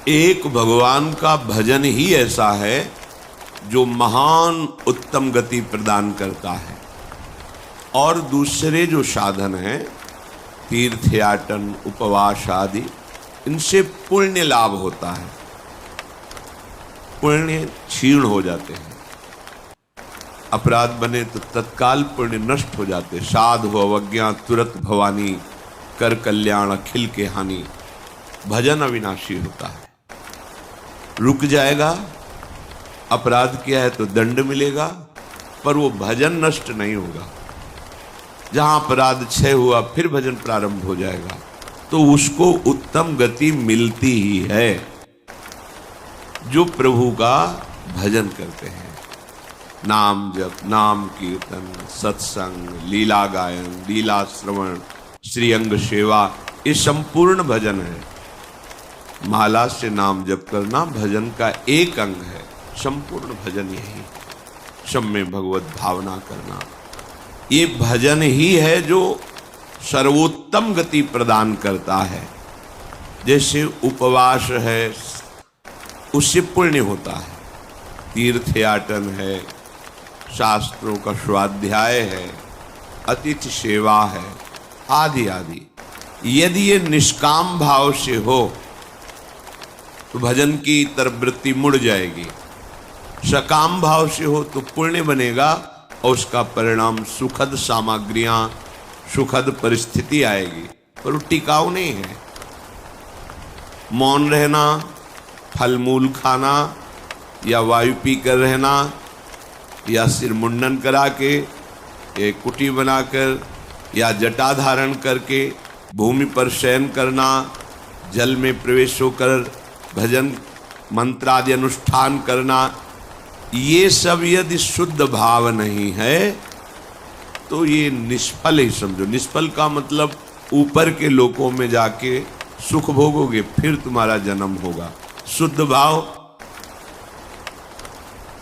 एक भगवान का भजन ही ऐसा है जो महान उत्तम गति प्रदान करता है, और दूसरे जो साधन हैं तीर्थयाटन उपवास आदि, इनसे पुण्य लाभ होता है, पुण्य क्षीण हो जाते हैं। अपराध बने तो तत्काल पुण्य नष्ट हो जाते। साधु अवज्ञा तुरत भवानी, कर कल्याण अखिल के हानि। भजन अविनाशी होता है, रुक जाएगा, अपराध किया है तो दंड मिलेगा, पर वो भजन नष्ट नहीं होगा। जहां अपराध क्षय हुआ फिर भजन प्रारंभ हो जाएगा, तो उसको उत्तम गति मिलती ही है जो प्रभु का भजन करते हैं। नाम जप, नाम कीर्तन, सत्संग, लीला गायन, लीला श्रवण, श्री अंग सेवा, ये संपूर्ण भजन है। माला से नाम जप करना भजन का एक अंग है, संपूर्ण भजन यही। सब में भगवत भावना करना, ये भजन ही है जो सर्वोत्तम गति प्रदान करता है। जैसे उपवास है, उससे पुण्य होता है, तीर्थयाटन है, शास्त्रों का स्वाध्याय है, अतिथि सेवा है, आदि आदि। यदि ये निष्काम भाव से हो तो भजन की तरफ वृत्ति मुड़ जाएगी, सकाम भाव से हो तो पुण्य बनेगा और उसका परिणाम सुखद सामग्रियां, सुखद परिस्थिति आएगी, पर वो टिकाऊ नहीं है। मौन रहना, फल मूल खाना, या वायु पी कर रहना, या सिर मुंडन करा के, एक कुटी बनाकर, या जटा धारण करके भूमि पर शयन करना, जल में प्रवेश होकर भजन मंत्र आदि अनुष्ठान करना, ये सब यदि शुद्ध भाव नहीं है तो ये निष्फल ही समझो। निष्फल का मतलब ऊपर के लोकों में जाके सुख भोगोगे, फिर तुम्हारा जन्म होगा। शुद्ध भाव,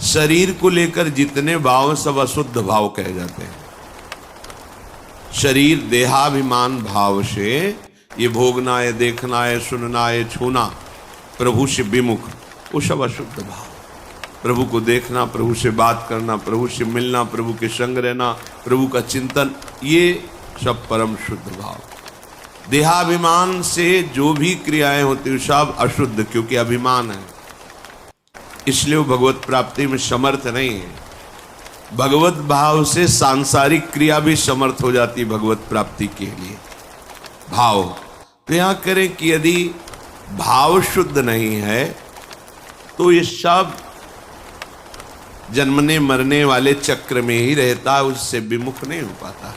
शरीर को लेकर जितने भाव सब अशुद्ध भाव कहे जाते हैं। शरीर देहाभिमान भाव से ये भोगना है, देखना है, सुनना है, छूना, प्रभु से विमुख, वो सब अशुद्ध भाव। प्रभु को देखना, प्रभु से बात करना, प्रभु से मिलना, प्रभु के संग रहना, प्रभु का चिंतन, ये सब परम शुद्ध भाव। देहाभिमान से जो भी क्रियाएं होती हैं सब अशुद्ध, क्योंकि अभिमान है, इसलिए वो भगवत प्राप्ति में समर्थ नहीं है। भगवत भाव से सांसारिक क्रिया भी समर्थ हो जाती भगवत प्राप्ति के लिए। भाव तो यहां करें कि यदि भाव शुद्ध नहीं है तो ये सब जन्मने मरने वाले चक्र में ही रहता है, उससे विमुख नहीं हो पाता।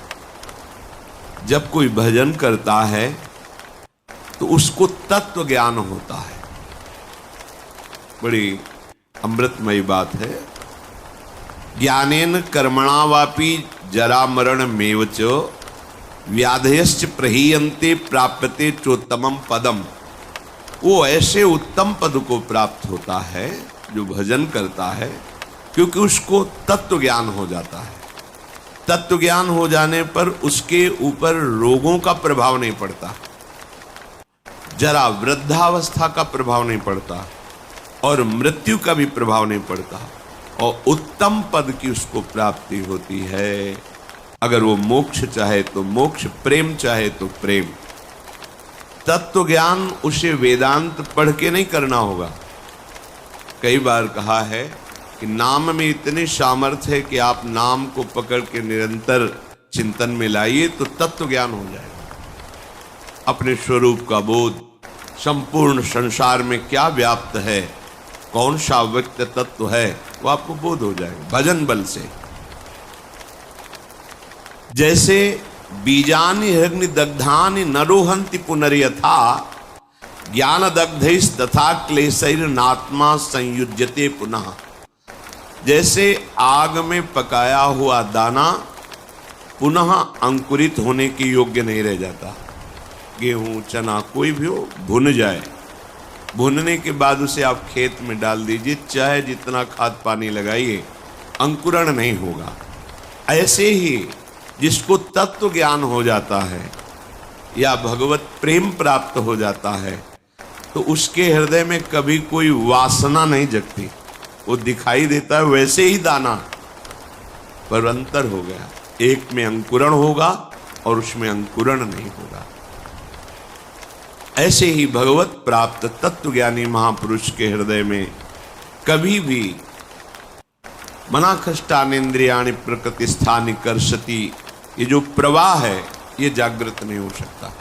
जब कोई भजन करता है तो उसको तत्व ज्ञान होता है। बड़ी अमृतमयी बात है। ज्ञानेन कर्मणा वापि जरा मरण मेवच व्याधयश्च प्रहीयन्ते प्राप्यते चोत्तमम पदम। वो ऐसे उत्तम पद को प्राप्त होता है जो भजन करता है, क्योंकि उसको तत्व ज्ञान हो जाता है। तत्व ज्ञान हो जाने पर उसके ऊपर रोगों का प्रभाव नहीं पड़ता, जरा वृद्धावस्था का प्रभाव नहीं पड़ता, और मृत्यु का भी प्रभाव नहीं पड़ता, और उत्तम पद की उसको प्राप्ति होती है। अगर वो मोक्ष चाहे तो मोक्ष, प्रेम चाहे तो प्रेम। तत्व ज्ञान उसे वेदांत पढ़ के नहीं करना होगा। कई बार कहा है कि नाम में इतनी सामर्थ्य है कि आप नाम को पकड़ के निरंतर चिंतन में लाइए तो तत्व ज्ञान हो जाएगा। अपने स्वरूप का बोध, संपूर्ण संसार में क्या व्याप्त है, कौन सा व्यक्त तत्व है, वो आपको बोध हो जाएगा भजन बल से। जैसे बीजानि अग्नि दग्धानि नरोहंति पुनर्यथा ज्ञान दग्धैस् तथा क्लेशैर नात्मा संयुज्यते पुनः। जैसे आग में पकाया हुआ दाना पुनः अंकुरित होने के योग्य नहीं रह जाता। गेहूं, चना, कोई भी हो, भुन जाए, भुनने के बाद उसे आप खेत में डाल दीजिए, चाहे जितना खाद पानी लगाइए, अंकुरण नहीं होगा। ऐसे ही जिसको तत्व ज्ञान हो जाता है या भगवत प्रेम प्राप्त हो जाता है, तो उसके हृदय में कभी कोई वासना नहीं जगती। वो दिखाई देता है वैसे ही दाना, पर अंतर हो गया। एक में अंकुरण होगा और उसमें अंकुरण नहीं होगा। ऐसे ही भगवत प्राप्त तत्वज्ञानी महापुरुष के हृदय में कभी भी मनाखष्टानेन्द्रियाणि प्रकृति स्थानि कर्षति, ये जो प्रवाह है ये जागृत नहीं हो सकता।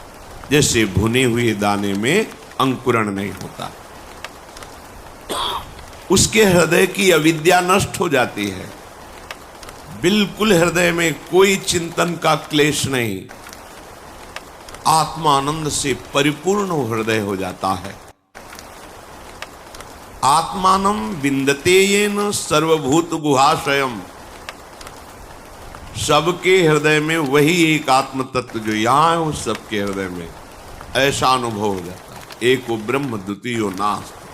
जैसे भुने हुए दाने में अंकुरण नहीं होता। उसके हृदय की अविद्या नष्ट हो जाती है। बिल्कुल हृदय में कोई चिंतन का क्लेश नहीं, आत्मानंद से परिपूर्ण हृदय हो जाता है। आत्मानं विन्दते येन सर्वभूत गुहाशयम। सबके हृदय में वही एक आत्म तत्व जो यहां है, उस सबके हृदय में ऐसा अनुभव हो जाता है। एको ब्रह्म द्वितीयो नास्ति,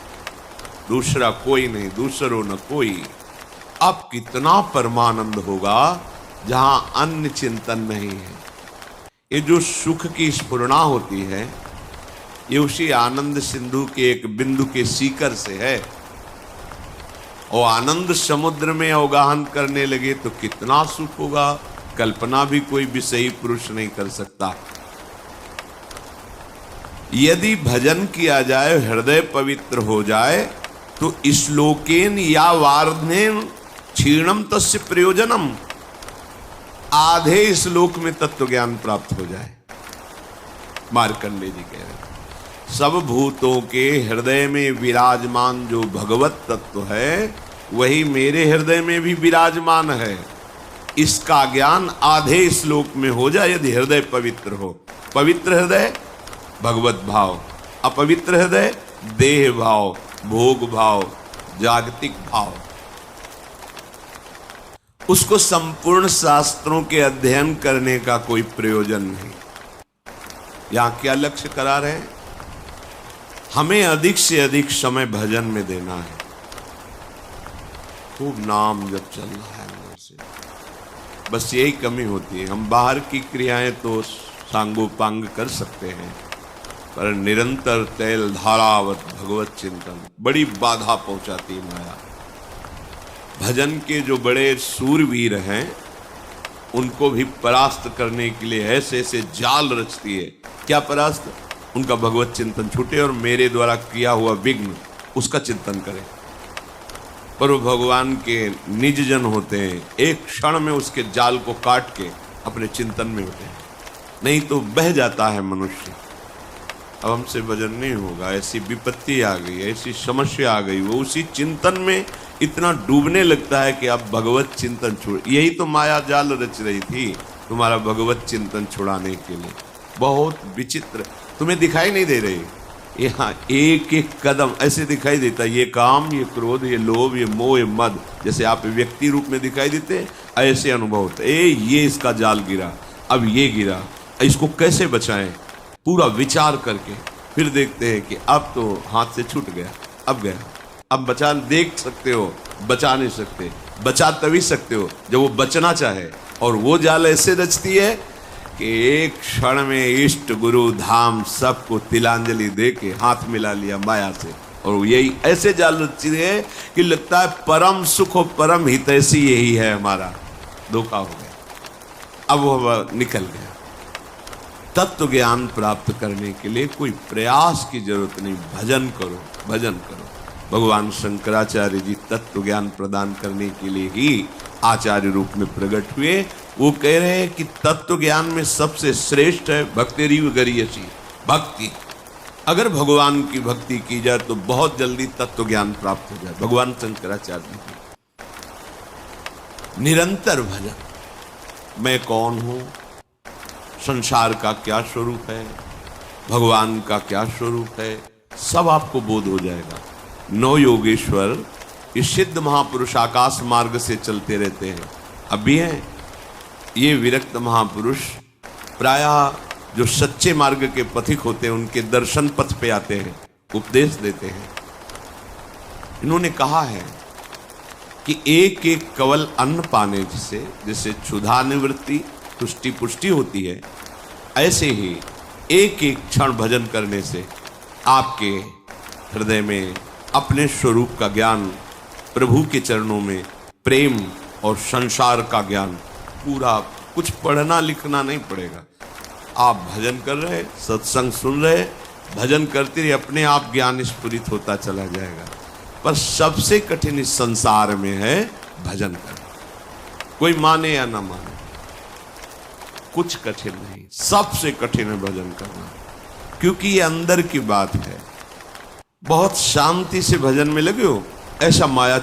दूसरा कोई नहीं, दूसरो न कोई। अब कितना परमानंद होगा जहां अन्य चिंतन नहीं है। ये जो सुख की स्फुरणा होती है, ये उसी आनंद सिंधु के एक बिंदु के सीकर से है। और आनंद समुद्र में अवगाहन करने लगे तो कितना सुख होगा, कल्पना भी कोई विषयी पुरुष नहीं कर सकता। यदि भजन किया जाए, हृदय पवित्र हो जाए, तो श्लोकेन या वार्धनेन क्षीणम तस्य प्रयोजनम। आधे श्लोक में तत्व ज्ञान प्राप्त हो जाए। मार्कंडे जी कह रहे हैं सब भूतों के हृदय में विराजमान जो भगवत तत्व है, वही मेरे हृदय में भी विराजमान है। इसका ज्ञान आधे श्लोक में हो जाए यदि हृदय पवित्र हो। पवित्र हृदय भगवत भाव, अपवित्र हृदय देह भाव, भोग भाव, जागतिक भाव। उसको संपूर्ण शास्त्रों के अध्ययन करने का कोई प्रयोजन नहीं। यहां क्या लक्ष्य करा रहे हैं? हमें अधिक से अधिक समय भजन में देना है। खूब नाम जब चल रहा है अंदर से, बस यही कमी होती है। हम बाहर की क्रियाएं तो सांगोपांग कर सकते हैं, पर निरंतर तैल धारावत भगवत चिंतन बड़ी बाधा पहुंचाती है माया। भजन के जो बड़े सूरवीर हैं, उनको भी परास्त करने के लिए ऐसे ऐसे जाल रचती है। क्या परास्त? उनका भगवत चिंतन छूटे और मेरे द्वारा किया हुआ विघ्न उसका चिंतन करें। पर वो भगवान के निज जन होते हैं, एक क्षण में उसके जाल को काट के अपने चिंतन में होते हैं। नहीं तो बह जाता है मनुष्य। अब हमसे भजन नहीं होगा, ऐसी विपत्ति आ गई, ऐसी समस्या आ गई, वो उसी चिंतन में इतना डूबने लगता है कि अब भगवत चिंतन छोड़। यही तो माया जाल रच रही थी तुम्हारा भगवत चिंतन छुड़ाने के लिए। बहुत विचित्र, तुम्हें दिखाई नहीं दे रही। यहाँ एक एक कदम ऐसे दिखाई देता, ये काम, ये क्रोध, ये लोभ, ये मोह, ये मद, जैसे आप व्यक्ति रूप में दिखाई देते, ऐसे अनुभव होता है। ये इसका जाल गिरा, अब ये गिरा, इसको कैसे बचाएं, पूरा विचार करके फिर देखते हैं कि अब तो हाथ से छूट गया, अब गया। अब बचा देख सकते हो, बचा नहीं सकते। बचा तभी सकते हो जब वो बचना चाहे। और वो जाल ऐसे रचती है कि एक क्षण में इष्ट गुरु धाम सबको तिलांजलि दे के हाथ मिला लिया माया से। और यही ऐसे जाल रचती है कि लगता है परम सुख और परम हितैषी यही है हमारा। धोखा हो गया, अब वो निकल गया। तत्व ज्ञान प्राप्त करने के लिए कोई प्रयास की जरूरत नहीं, भजन करो, भजन करो। भगवान शंकराचार्य जी तत्व ज्ञान प्रदान करने के लिए ही आचार्य रूप में प्रकट हुए। वो कह रहे हैं कि तत्व ज्ञान में सबसे श्रेष्ठ है भक्तिरीव गरीयसी, भक्ति। अगर भगवान की भक्ति की जाए तो बहुत जल्दी तत्व ज्ञान प्राप्त हो जाए। भगवान शंकराचार्य जी निरंतर भजन, मैं कौन हूं, संसार का क्या स्वरूप है, भगवान का क्या स्वरूप है, सब आपको बोध हो जाएगा। नौ योगेश्वर इस सिद्ध महापुरुष आकाश मार्ग से चलते रहते हैं, अब भी हैं। ये विरक्त महापुरुष प्रायः जो सच्चे मार्ग के पथिक होते हैं, उनके दर्शन पथ पे आते हैं, उपदेश देते हैं। इन्होंने कहा है कि एक एक कवल अन्न पाने से जैसे क्षुधा निवृत्ति, तुष्टि पुष्टि होती है, ऐसे ही एक एक क्षण भजन करने से आपके हृदय में अपने स्वरूप का ज्ञान, प्रभु के चरणों में प्रेम और संसार का ज्ञान, पूरा कुछ पढ़ना लिखना नहीं पड़ेगा। आप भजन कर रहे, सत्संग सुन रहे, भजन करते रहिए, अपने आप ज्ञान स्फुरित होता चला जाएगा। पर सबसे कठिन इस संसार में है भजन करना। कोई माने या ना माने, कुछ कठिन नहीं, सबसे कठिन है भजन करना, क्योंकि ये अंदर की बात है। बहुत शांति से भजन में लगे हो, ऐसा माया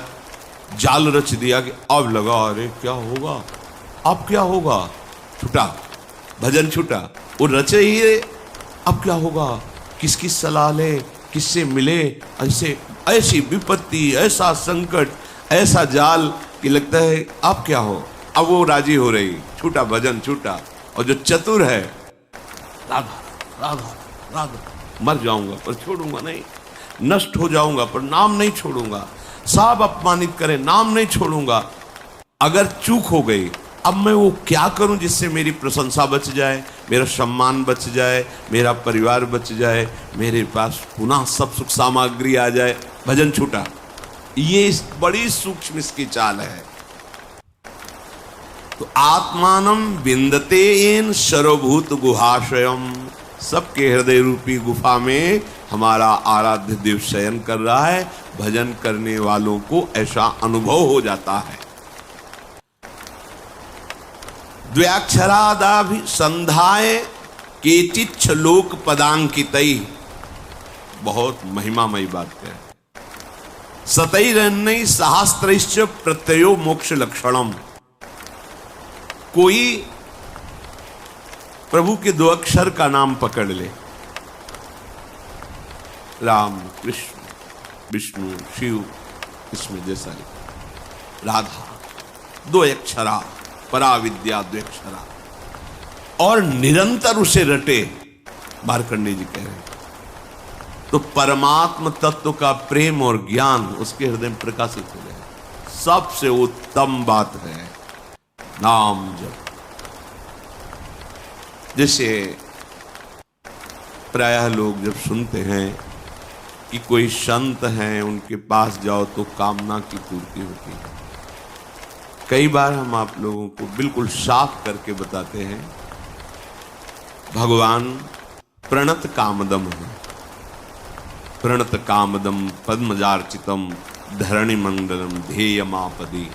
जाल रच दिया कि अब लगा अरे क्या होगा, अब क्या होगा, छूटा भजन, छूटा। वो रचे ही है, अब क्या होगा, किसकी सलाह ले, किससे मिले, ऐसी विपत्ति, ऐसा संकट, ऐसा जाल कि लगता है अब क्या हो। अब वो राजी हो रही, छूटा भजन, छूटा। और जो चतुर है, राधा राधा राधा, मर जाऊंगा पर छोड़ूंगा नहीं, नष्ट हो जाऊंगा पर नाम नहीं छोड़ूंगा, सब अपमानित करे नाम नहीं छोड़ूंगा। अगर चूक हो गई, अब मैं वो क्या करूं जिससे मेरी प्रशंसा बच जाए, मेरा सम्मान बच जाए, मेरा परिवार बच जाए, मेरे पास पुनः सब सुख सामग्री आ जाए। भजन छूटा। ये बड़ी सूक्ष्म इसकी चाल है। तो आत्मानम विंदते येन सर्वभूत गुहाशयम, सबके हृदय रूपी गुफा में हमारा आराध्य देव शयन कर रहा है। भजन करने वालों को ऐसा अनुभव हो जाता है। द्व्याक्षरादाभि संधाय केचिच्छ लोक पदांकितै, बहुत महिमामयी बात है। सतैरन्नै सहस्त्रैश्च प्रत्ययो मोक्ष लक्षणम, कोई प्रभु के 2 अक्षर का नाम पकड़ ले, राम कृष्ण विष्णु शिव, इसमें जैसा राधा, 2 अक्षरा, पराविद्या 2 अक्षरा, और निरंतर उसे रटे, मार्कंडेय जी कह रहे हैं, तो परमात्म तत्व का प्रेम और ज्ञान उसके हृदय में प्रकाशित हो जाए। सबसे उत्तम बात है नाम जप। जैसे प्रायः लोग जब सुनते हैं कि कोई संत हैं, उनके पास जाओ तो कामना की पूर्ति होती है। कई बार हम आप लोगों को बिल्कुल साफ करके बताते हैं, भगवान प्रणत कामदम है। प्रणत कामदम पद्मजार्चितम धरणि मंडलम ध्येयमापदी,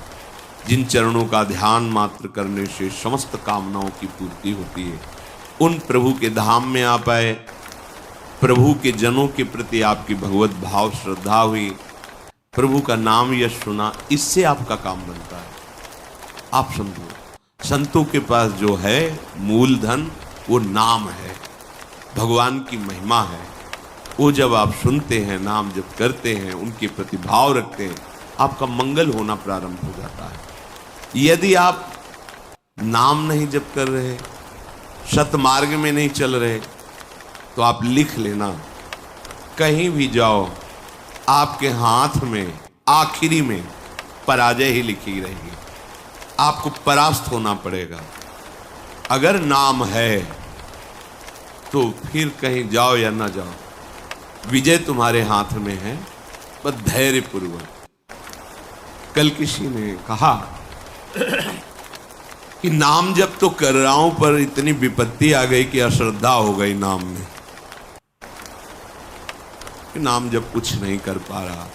जिन चरणों का ध्यान मात्र करने से समस्त कामनाओं की पूर्ति होती है, उन प्रभु के धाम में आ पाए। प्रभु के जनों के प्रति आपकी भगवत भाव श्रद्धा हुई, प्रभु का नाम यश सुना, इससे आपका काम बनता है। आप समझो, संतों के पास जो है मूलधन वो नाम है, भगवान की महिमा है। वो जब आप सुनते हैं, नाम जब करते हैं, उनके प्रति भाव रखते हैं, आपका मंगल होना प्रारंभ हो जाता है। यदि आप नाम नहीं जप कर रहे, सतमार्ग में नहीं चल रहे, तो आप लिख लेना, कहीं भी जाओ आपके हाथ में आखिरी में पराजय ही लिखी रहेगी, आपको परास्त होना पड़ेगा। अगर नाम है तो फिर कहीं जाओ या ना जाओ, विजय तुम्हारे हाथ में है, बस धैर्य पूर्वक। कल किसी ने कहा कि नाम जब तो कर रहा हूं, पर इतनी विपत्ति आ गई कि अश्रद्धा हो गई नाम में, कि नाम जब कुछ नहीं कर पा रहा।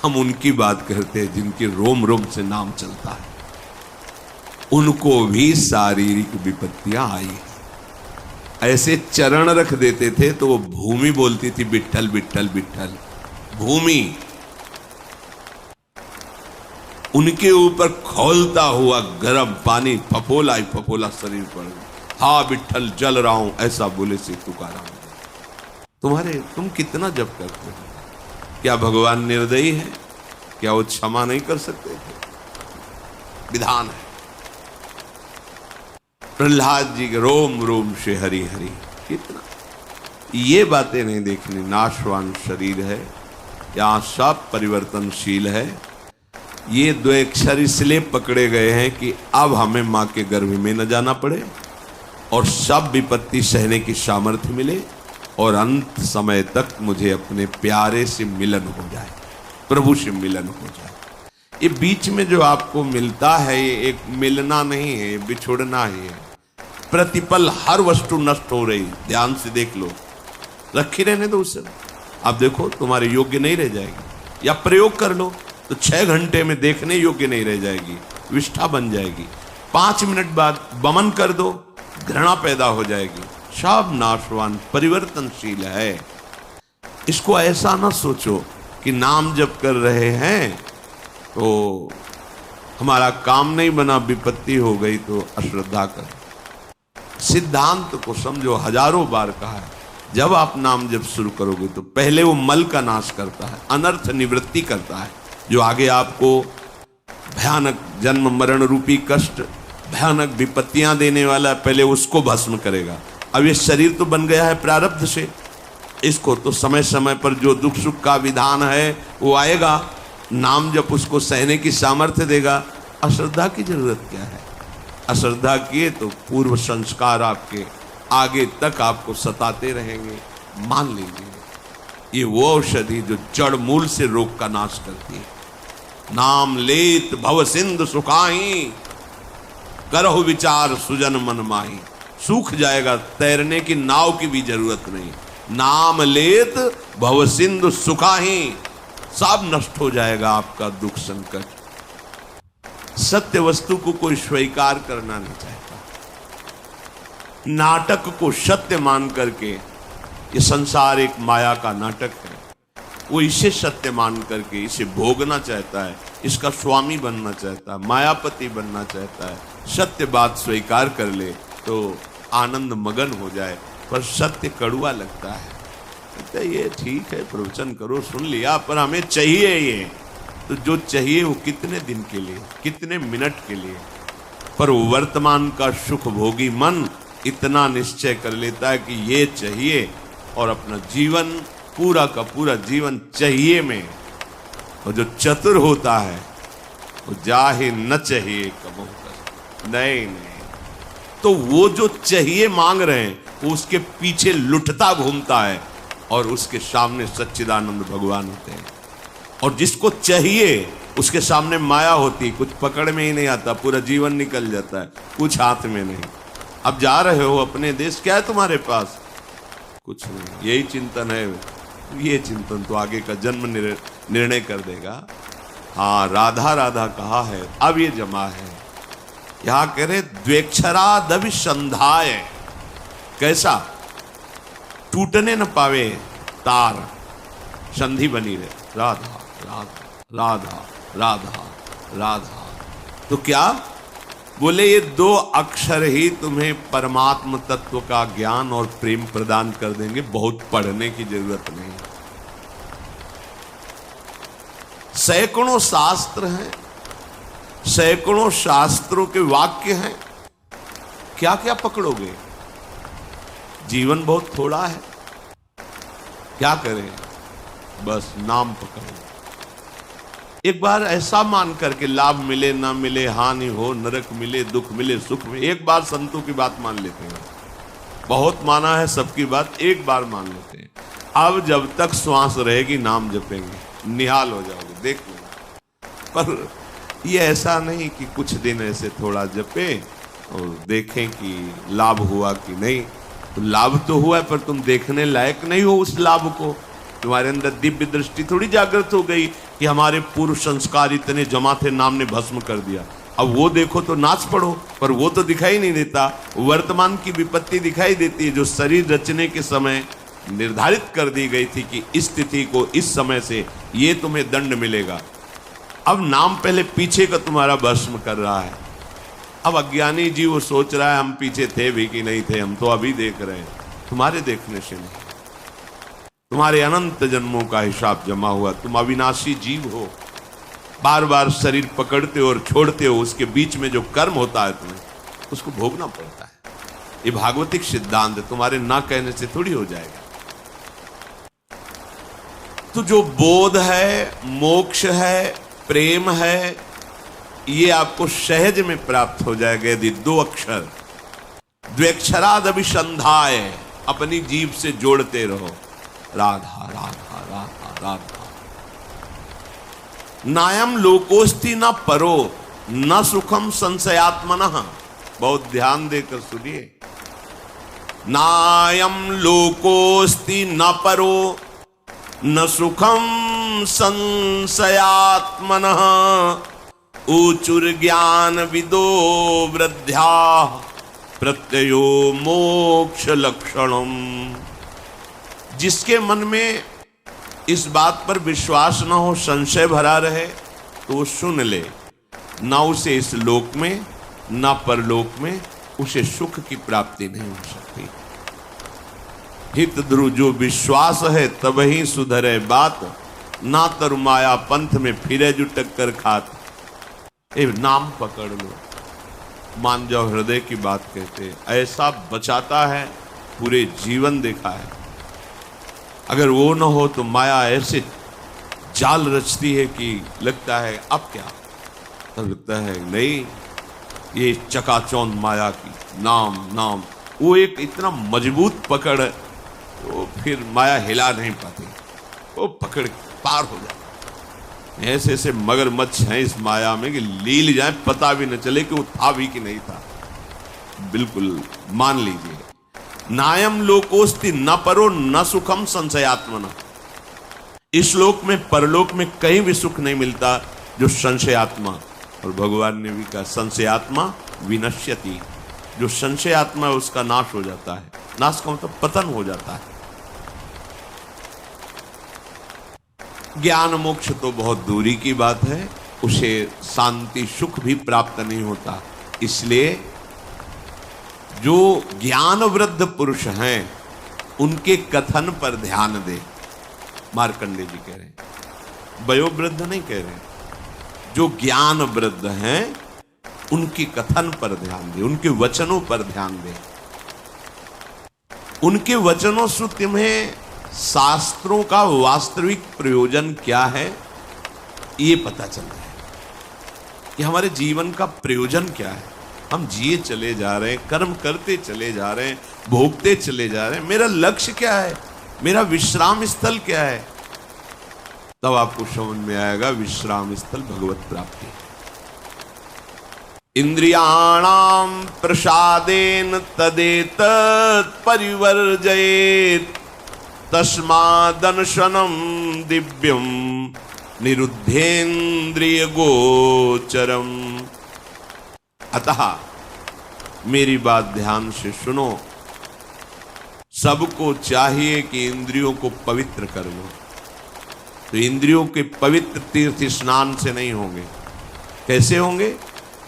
हम उनकी बात करते हैं जिनके रोम रोम से नाम चलता है, उनको भी शारीरिक विपत्तियां आई। ऐसे चरण रख देते थे तो वो भूमि बोलती थी विट्ठल विट्ठल विट्ठल, भूमि उनके ऊपर खौलता हुआ गर्म पानी फफोला ही फफोला शरीर पर, हा विट्ठल जल रहा हूं, ऐसा बोले से तुकाराम। तुम कितना जप करते हो? क्या भगवान निर्दयी है? क्या वो क्षमा नहीं कर सकते थे? विधान है। प्रहलाद जी के रोम रोम से हरि हरि, कितना ये बातें नहीं देखनी। नाशवान शरीर है, यहां सब परिवर्तनशील है। ये 2 अक्षर इसलिए पकड़े गए हैं कि अब हमें मां के गर्भ में न जाना पड़े और सब विपत्ति सहने की सामर्थ्य मिले। और अंत समय तक मुझे अपने प्यारे से मिलन हो जाए, प्रभु से मिलन हो जाए। ये बीच में जो आपको मिलता है ये एक मिलना नहीं है, बिछुड़ना ही है। प्रतिपल हर वस्तु नष्ट हो रही, ध्यान से देख लो, रखी रहने दो उसे। आप देखो तुम्हारे योग्य नहीं रह जाएगी, या प्रयोग कर लो तो 6 घंटे में देखने योग्य नहीं रह जाएगी, विष्ठा बन जाएगी। 5 मिनट बाद बमन कर दो, घृणा पैदा हो जाएगी। सब नाशवान परिवर्तनशील है। इसको ऐसा ना सोचो कि नाम जप कर रहे हैं तो हमारा काम नहीं बना, विपत्ति हो गई तो अश्रद्धा कर। सिद्धांत को समझो, हजारों बार कहा है, जब आप नाम जप शुरू करोगे तो पहले वो मल का नाश करता है, अनर्थ निवृत्ति करता है, जो आगे आपको भयानक जन्म मरण रूपी कष्ट, भयानक विपत्तियां देने वाला, पहले उसको भस्म करेगा। अब ये शरीर तो बन गया है प्रारब्ध से, इसको तो समय समय पर जो दुख सुख का विधान है वो आएगा, नाम जब उसको सहने की सामर्थ्य देगा। अश्रद्धा की जरूरत क्या है? अश्रद्धा किए तो पूर्व संस्कार आपके आगे तक आपको सताते रहेंगे। मान लीजिए ये वो औषधि जो जड़ मूल से रोग का नाश करती है। नाम लेत भव सिंधु सुखाही, करहु विचार सुजन मन माही। सूख जाएगा, तैरने की नाव की भी जरूरत नहीं। नाम लेत भव सिंधु सुखाही, सब नष्ट हो जाएगा आपका दुख संकट। सत्य वस्तु को कोई स्वीकार करना नहीं चाहता। नाटक को सत्य मान करके, ये संसार एक माया का नाटक है, वो इसे सत्य मान करके इसे भोगना चाहता है, इसका स्वामी बनना चाहता है, मायापति बनना चाहता है। सत्य बात स्वीकार कर ले तो आनंद मगन हो जाए, पर सत्य कड़ुआ लगता है। तो ये ठीक है, प्रवचन करो, सुन लिया, पर हमें चाहिए ये। तो जो चाहिए वो कितने दिन के लिए, कितने मिनट के लिए, पर वर्तमान का सुख भोगी मन इतना निश्चय कर लेता है कि ये चाहिए, और अपना जीवन पूरा का पूरा जीवन चाहिए में। और जो चतुर होता है वो जाहे न चाहिए कबो कर, नहीं नहीं, तो वो जो चाहिए मांग रहे हैं वो उसके पीछे लुटता घूमता है, और उसके सामने सच्चिदानंद भगवान होते हैं। और जिसको चाहिए उसके सामने माया होती, कुछ पकड़ में ही नहीं आता, पूरा जीवन निकल जाता है, कुछ हाथ में नहीं। अब जा रहे हो अपने देश, क्या है तुम्हारे पास? कुछ नहीं। यही चिंतन है, ये चिंतन तो आगे का जन्म निर्णय कर देगा। हाँ, राधा राधा कहा है, अब ये जमा है। यहां कह रहे द्वेक्षरादविसंधाय, कैसा? टूटने न पावे तार, संधि बनी रहे, राधा राधा राधा राधा राधा। तो क्या बोले? ये 2 अक्षर ही तुम्हें परमात्म तत्व का ज्ञान और प्रेम प्रदान कर देंगे, बहुत पढ़ने की जरूरत नहीं। सैकड़ों शास्त्र हैं, सैकड़ों शास्त्रों के वाक्य हैं, क्या क्या पकड़ोगे? जीवन बहुत थोड़ा है, क्या करें? बस नाम पकड़ो। एक बार ऐसा मान करके, लाभ मिले ना मिले, हानि हो, नरक मिले, दुख मिले, सुख मिले, एक बार संतों की बात मान लेते हैं। बहुत माना है सबकी बात, एक बार मान लेते हैं। अब जब तक श्वास रहेगी नाम जपेंगे, निहाल हो जाओगे, देख लो। पर ये ऐसा नहीं कि कुछ दिन ऐसे थोड़ा जपे और देखें कि लाभ हुआ कि नहीं। तो लाभ तो हुआ है, पर तुम देखने लायक नहीं हो उस लाभ को। तुम्हारे अंदर दिव्य दृष्टि थोड़ी जागृत हो गई कि हमारे पूर्व संस्कार इतने जमा थे, नाम ने भस्म कर दिया। अब वो देखो तो नाच पड़ो, पर वो तो दिखाई नहीं देता। वर्तमान की विपत्ति दिखाई देती है, जो शरीर रचने के समय निर्धारित कर दी गई थी कि इस तिथि को इस समय से ये तुम्हें दंड मिलेगा। अब नाम पहले पीछे का तुम्हारा भस्म कर रहा है। अब अज्ञानी जीव वो सोच रहा है हम पीछे थे भी कि नहीं थे, हम तो अभी देख रहे हैं। तुम्हारे देखने से नहीं, तुम्हारे अनंत जन्मों का हिसाब जमा हुआ। तुम अविनाशी जीव हो, बार बार शरीर पकड़ते हो और छोड़ते हो, उसके बीच में जो कर्म होता है तुम्हें उसको भोगना पड़ता है। ये भागवतिक सिद्धांत है, तुम्हारे ना कहने से थोड़ी हो जाएगा। तो जो बोध है, मोक्ष है, प्रेम है, ये आपको सहज में प्राप्त हो जाएगा यदि 2 अक्षर द्वेक्षरादभिसंधाय, अपनी जीभ से जोड़ते रहो, राधा राधा राधा राधा। नायम लोकोस्ति न परो न सुखम संशयात्मनः। बहुत ध्यान देकर सुनिए। नायम लोकोस्ति न परो न सुखम संशयात्मनः। ऊचुर ज्ञान विदो वृद्ध्या प्रत्ययो मोक्ष लक्षणम। जिसके मन में इस बात पर विश्वास न हो, संशय भरा रहे, तो वो सुन ले, ना उसे इस लोक में ना परलोक में उसे सुख की प्राप्ति नहीं हो सकती। हित ध्रुव जो विश्वास है तब ही सुधरे बात, ना तरु माया पंथ में फिरे जो टक्कर खात। ए नाम पकड़ लो, मान जाओ, हृदय की बात कहते, ऐसा बचाता है, पूरे जीवन देखा है। अगर वो न हो तो माया ऐसे जाल रचती है कि लगता है अब क्या, तब लगता है नहीं, ये चकाचौंध माया की नाम नाम, वो एक इतना मजबूत पकड़, वो फिर माया हिला नहीं पाती, वो पकड़ पार हो जाती। ऐसे ऐसे मगरमच्छ हैं इस माया में कि लील जाए पता भी न चले कि वो था भी कि नहीं था। बिल्कुल मान लीजिए, नायम लोकोस्ति न परो न सुखम संशयात्मना। इस लोक में परलोक में कहीं भी सुख नहीं मिलता जो संशयात्मा, और भगवान ने भी कहा संशयात्मा विनश्यति। जो संशयात्मा है उसका नाश हो जाता है। नाश का मतलब पतन हो जाता है। ज्ञान मोक्ष तो बहुत दूरी की बात है, उसे शांति सुख भी प्राप्त नहीं होता। इसलिए जो ज्ञान वृद्ध पुरुष हैं उनके कथन पर ध्यान दे। मार्कंडे जी कह रहे हैं, वयोवृद्ध नहीं कह रहे, जो ज्ञान वृद्ध हैं उनके कथन पर ध्यान दे, उनके वचनों पर ध्यान दे। उनके वचनों से तुम्हें शास्त्रों का वास्तविक प्रयोजन क्या है ये पता चल रहा है कि हमारे जीवन का प्रयोजन क्या है। हम जिए चले जा रहे हैं, कर्म करते चले जा रहे हैं, भोगते चले जा रहे हैं, मेरा लक्ष्य क्या है, मेरा विश्राम स्थल क्या है। तब आपको समझ में आएगा विश्राम स्थल भगवत प्राप्ति। इंद्रियाणाम प्रसादेन तदेतत् परिवर्जयेत् तस्मादनशनम दिव्यम निरुद्धेन्द्रिय गोचरम। अतः मेरी बात ध्यान से सुनो, सबको चाहिए कि इंद्रियों को पवित्र कर लो। तो इंद्रियों के पवित्र तीर्थ स्नान से नहीं होंगे। कैसे होंगे?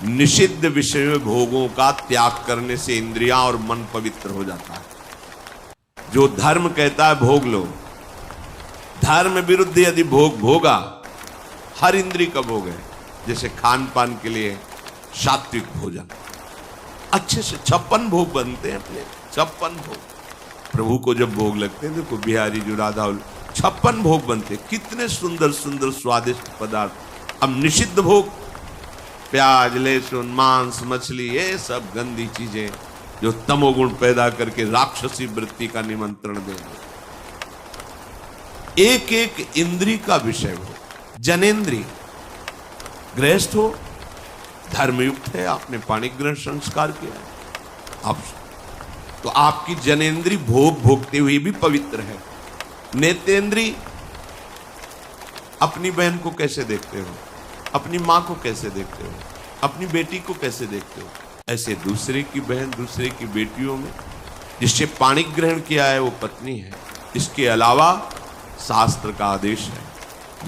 निषिद्ध विषय भोगों का त्याग करने से इंद्रियां और मन पवित्र हो जाता है। जो धर्म कहता है भोग लो, धर्म विरुद्ध यदि भोग भोगा, हर इंद्रिय का भोग है। जैसे खान पान के लिए सात्विक भोजन, अच्छे से 56 भोग बनते हैं अपने, 56 भोग प्रभु को जब भोग लगते हैं। देखो बिहारी जो राधा 56 भोग बनते, कितने सुंदर सुंदर स्वादिष्ट पदार्थ। अब निषिद्ध भोग, प्याज लहसुन मांस मछली, ये सब गंदी चीजें जो तमोगुण पैदा करके राक्षसी वृत्ति का निमंत्रण देंगे। एक एक इंद्री का विषय हो। जनेन्द्री गृहस्थ हो, धर्मयुक्त है, आपने पाणी ग्रहण संस्कार किया है, आप तो आपकी जनेन्द्री भोग भोगते हुए भी पवित्र है। नेत्रेंद्री, अपनी बहन को कैसे देखते हो, अपनी मां को कैसे देखते हो, अपनी बेटी को कैसे देखते हो, ऐसे दूसरे की बहन दूसरे की बेटियों में जिससे पाणी ग्रहण किया है वो पत्नी है। इसके अलावा शास्त्र का आदेश है,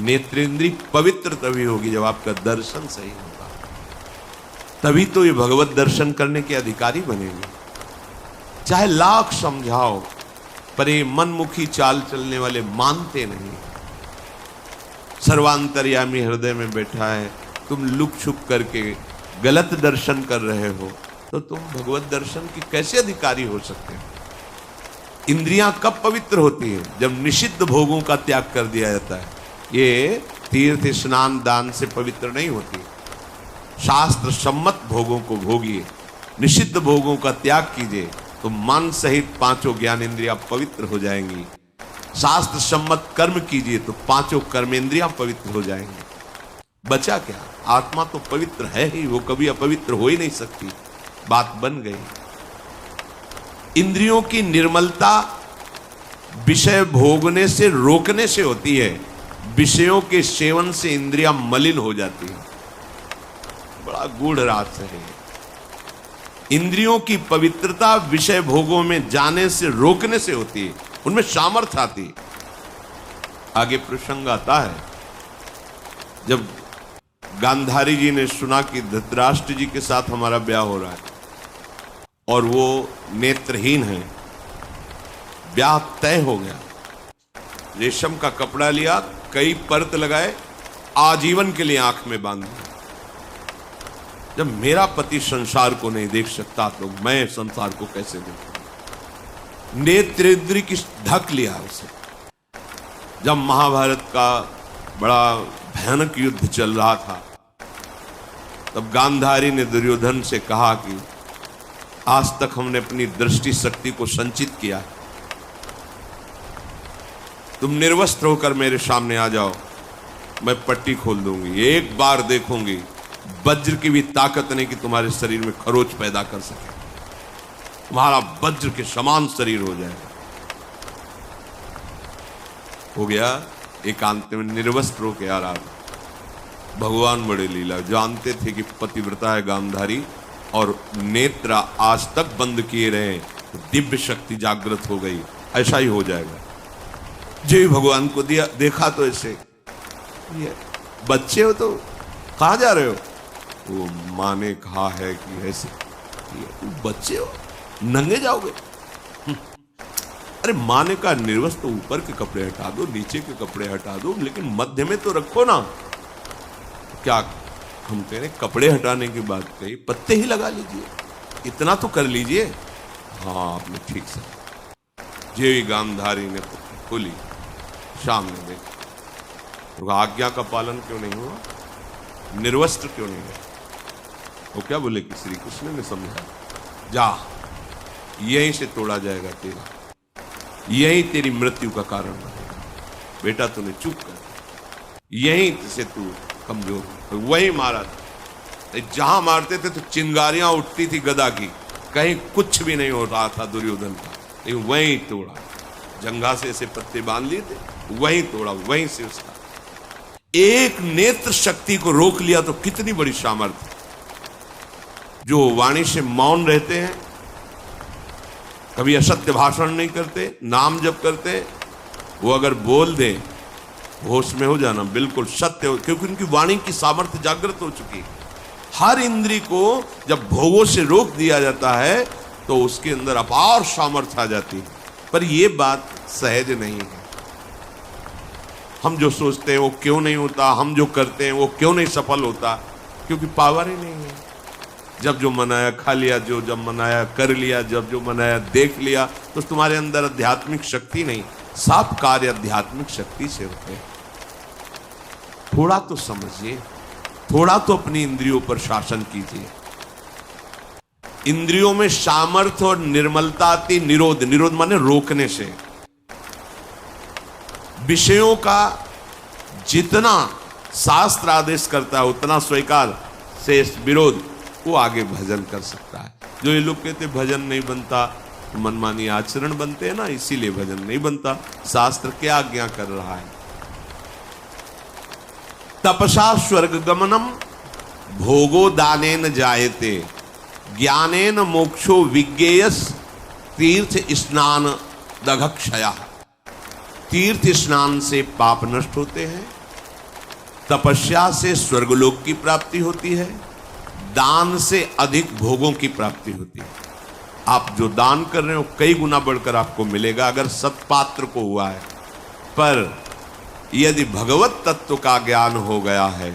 नेत्रेंद्री पवित्र तभी होगी जब आपका दर्शन सही होगा, तभी तो ये भगवत दर्शन करने के अधिकारी बनेंगे। चाहे लाख समझाओ, पर ये मनमुखी चाल चलने वाले मानते नहीं। सर्वांतर्यामी हृदय में बैठा है, तुम लुक छुप करके गलत दर्शन कर रहे हो, तो तुम भगवत दर्शन की कैसे अधिकारी हो सकते हो? इंद्रियां कब पवित्र होती है? जब निषिद्ध भोगों का त्याग कर दिया जाता है। ये तीर्थ स्नान दान से पवित्र नहीं होती। शास्त्र सम्मत भोगों को भोगिए, निषिद्ध भोगों का त्याग कीजिए, तो मन सहित पांचों ज्ञानेंद्रियां पवित्र हो जाएंगी। शास्त्र सम्मत कर्म कीजिए तो पांचों कर्मेंद्रियां पवित्र हो जाएंगी। बचा क्या? आत्मा तो पवित्र है ही, वो कभी अपवित्र हो ही नहीं सकती। बात बन गई। इंद्रियों की निर्मलता विषय भोगने से रोकने से होती है। विषयों के सेवन से इंद्रियां मलिन हो जाती है। बड़ा गूढ़ रहस्य है। इंद्रियों की पवित्रता विषय भोगों में जाने से रोकने से होती है, उनमें सामर्थ्य आती है। आगे प्रसंग आता है, जब गांधारी जी ने सुना कि धृतराष्ट्र जी के साथ हमारा ब्याह हो रहा है और वो नेत्रहीन है, ब्याह तय हो गया। रेशम का कपड़ा लिया, कई परत लगाए, आजीवन के लिए आंख में बांध दिया। जब मेरा पति संसार को नहीं देख सकता तो मैं संसार को कैसे देखूं? नेत्रेंद्री की ढक लिया उसे। जब महाभारत का बड़ा भयानक युद्ध चल रहा था, तब गांधारी ने दुर्योधन से कहा कि आज तक हमने अपनी दृष्टि शक्ति को संचित किया, तुम निर्वस्त्र होकर मेरे सामने आ जाओ, मैं पट्टी खोल दूंगी। एक बार देखूंगी, वज्र की भी ताकत नहीं कि तुम्हारे शरीर में खरोच पैदा कर सके, तुम्हारा वज्र के समान शरीर हो जाएगा। हो गया। एकांत में निर्वस्त्र होकर आ रहा था। भगवान बड़े लीला, जानते थे कि पतिव्रता है गांधारी और नेत्र आज तक बंद किए रहे, तो दिव्य शक्ति जागृत हो गई। ऐसा ही हो जाएगा। जय भगवान को दिया, देखा तो ऐसे, ये बच्चे हो तो कहां जा रहे हो? वो माँ ने कहा है कि ऐसे, बच्चे हो नंगे जाओगे? अरे माँ ने कहा निर्वस्त्र, ऊपर के कपड़े हटा दो, नीचे के कपड़े हटा दो, लेकिन मध्य में तो रखो ना। क्या हम कह रहे कपड़े हटाने की बात कही, पत्ते ही लगा लीजिए, इतना तो कर लीजिए। हाँ आपने ठीक से। जे गांधारी ने खोली, सामने देखा, तो आज्ञा का पालन क्यों नहीं हुआ? निर्वस्त्र क्यों नहीं है? वो क्या बोले कि श्री कृष्ण ने समझा, जा यहीं से तोड़ा जाएगा तेरा, यही तेरी मृत्यु का कारण बनेगा। बेटा तूने चूक कर, यहीं से तू कमजोर। वही मारा था। जहां मारते थे तो चिंगारियां उठती थी गदा की, कहीं कुछ भी नहीं हो रहा था दुर्योधन का, लेकिन वहीं तोड़ा। जंघा से ऐसे पत्ते बांध लिए थे, वहीं तोड़ा, वहीं से उसका एक नेत्र शक्ति को रोक लिया। तो कितनी बड़ी सामर्थ्य। जो वाणी से मौन रहते हैं, कभी असत्य भाषण नहीं करते, नाम जप करते, वो अगर बोल दे होश में हो जाना, बिल्कुल सत्य हो, क्योंकि उनकी वाणी की सामर्थ्य जागृत हो चुकी। हर इंद्री को जब भोगों से रोक दिया जाता है तो उसके अंदर अपार सामर्थ्य आ जाती है। पर यह बात सहज नहीं है। हम जो सोचते हैं वो क्यों नहीं होता, हम जो करते हैं वो क्यों नहीं सफल होता? क्योंकि पावर ही नहीं है। जब जो मनाया खा लिया, जो जब मनाया कर लिया, जब जो मनाया देख लिया, तो तुम्हारे अंदर आध्यात्मिक शक्ति नहीं। सब कार्य आध्यात्मिक शक्ति से होते हैं। थोड़ा तो समझिए, थोड़ा तो अपनी इंद्रियों पर शासन कीजिए। इंद्रियों में सामर्थ्य और निर्मलता आती निरोध, निरोध माने रोकने से। विषयों का जितना शास्त्र आदेश करता है उतना स्वीकार, शेष विरोध, वो आगे भजन कर सकता है। जो ये लोग कहते भजन नहीं बनता, मनमानी आचरण बनते हैं ना, इसीलिए भजन नहीं बनता। शास्त्र क्या आज्ञा कर रहा है? तपसा स्वर्ग गमनम भोगो दानेन जायते, ज्ञानेन मोक्षो विज्ञेयस तीर्थ स्नान दघक्षया। तीर्थ स्नान से पाप नष्ट होते हैं, तपस्या से स्वर्गलोक की प्राप्ति होती है, दान से अधिक भोगों की प्राप्ति होती है। आप जो दान कर रहे हो कई गुना बढ़कर आपको मिलेगा अगर सत्पात्र को हुआ है। पर यदि भगवत तत्व का ज्ञान हो गया है